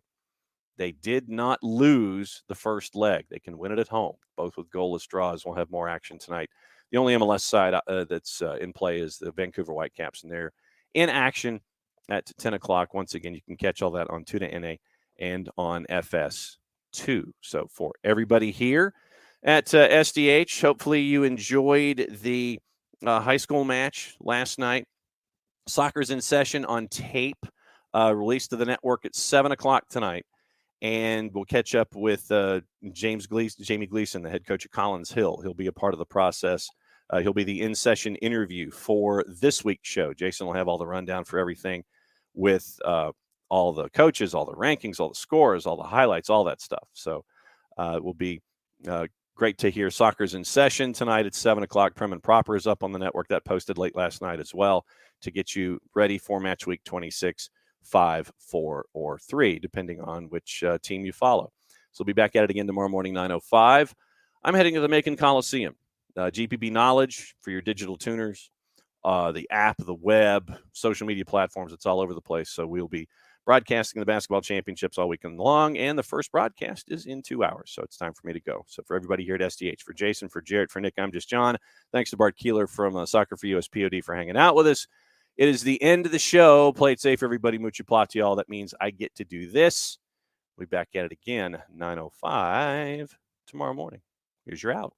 They did not lose the first leg. They can win it at home, both with goalless draws. We'll have more action tonight. The only MLS side that's in play is the Vancouver Whitecaps, and they're in action at 10 o'clock. Once again, you can catch all that on Tuna NA and on FS2. So for everybody here at SDH, hopefully you enjoyed the high school match last night. Soccer's in session on tape, released to the network at 7 o'clock tonight. And we'll catch up with Jamie Gleason, the head coach of Collins Hill. He'll be a part of the process. He'll be the in-session interview for this week's show. Jason will have all the rundown for everything with all the coaches, all the rankings, all the scores, all the highlights, all that stuff. So it will be great to hear. Soccer's in session tonight at 7 o'clock. Prim and Proper is up on the network. That posted late last night as well to get you ready for match week 26. 5, 4, or 3, depending on which team you follow. So we'll be back at it again tomorrow morning, 9:05. I'm heading to the Macon Coliseum. GPB Knowledge for your digital tuners, the app, the web, social media platforms. It's all over the place. So we'll be broadcasting the basketball championships all weekend long, and the first broadcast is in 2 hours. So it's time for me to go. So for everybody here at SDH, for Jason, for Jarrett, for Nick, I'm just John. Thanks to Bart Keeler from Soccer for US POD for hanging out with us. It is the end of the show. Play it safe, everybody. Mucho platial. That means I get to do this. We'll be back at it again, 9:05 tomorrow morning. Here's your out.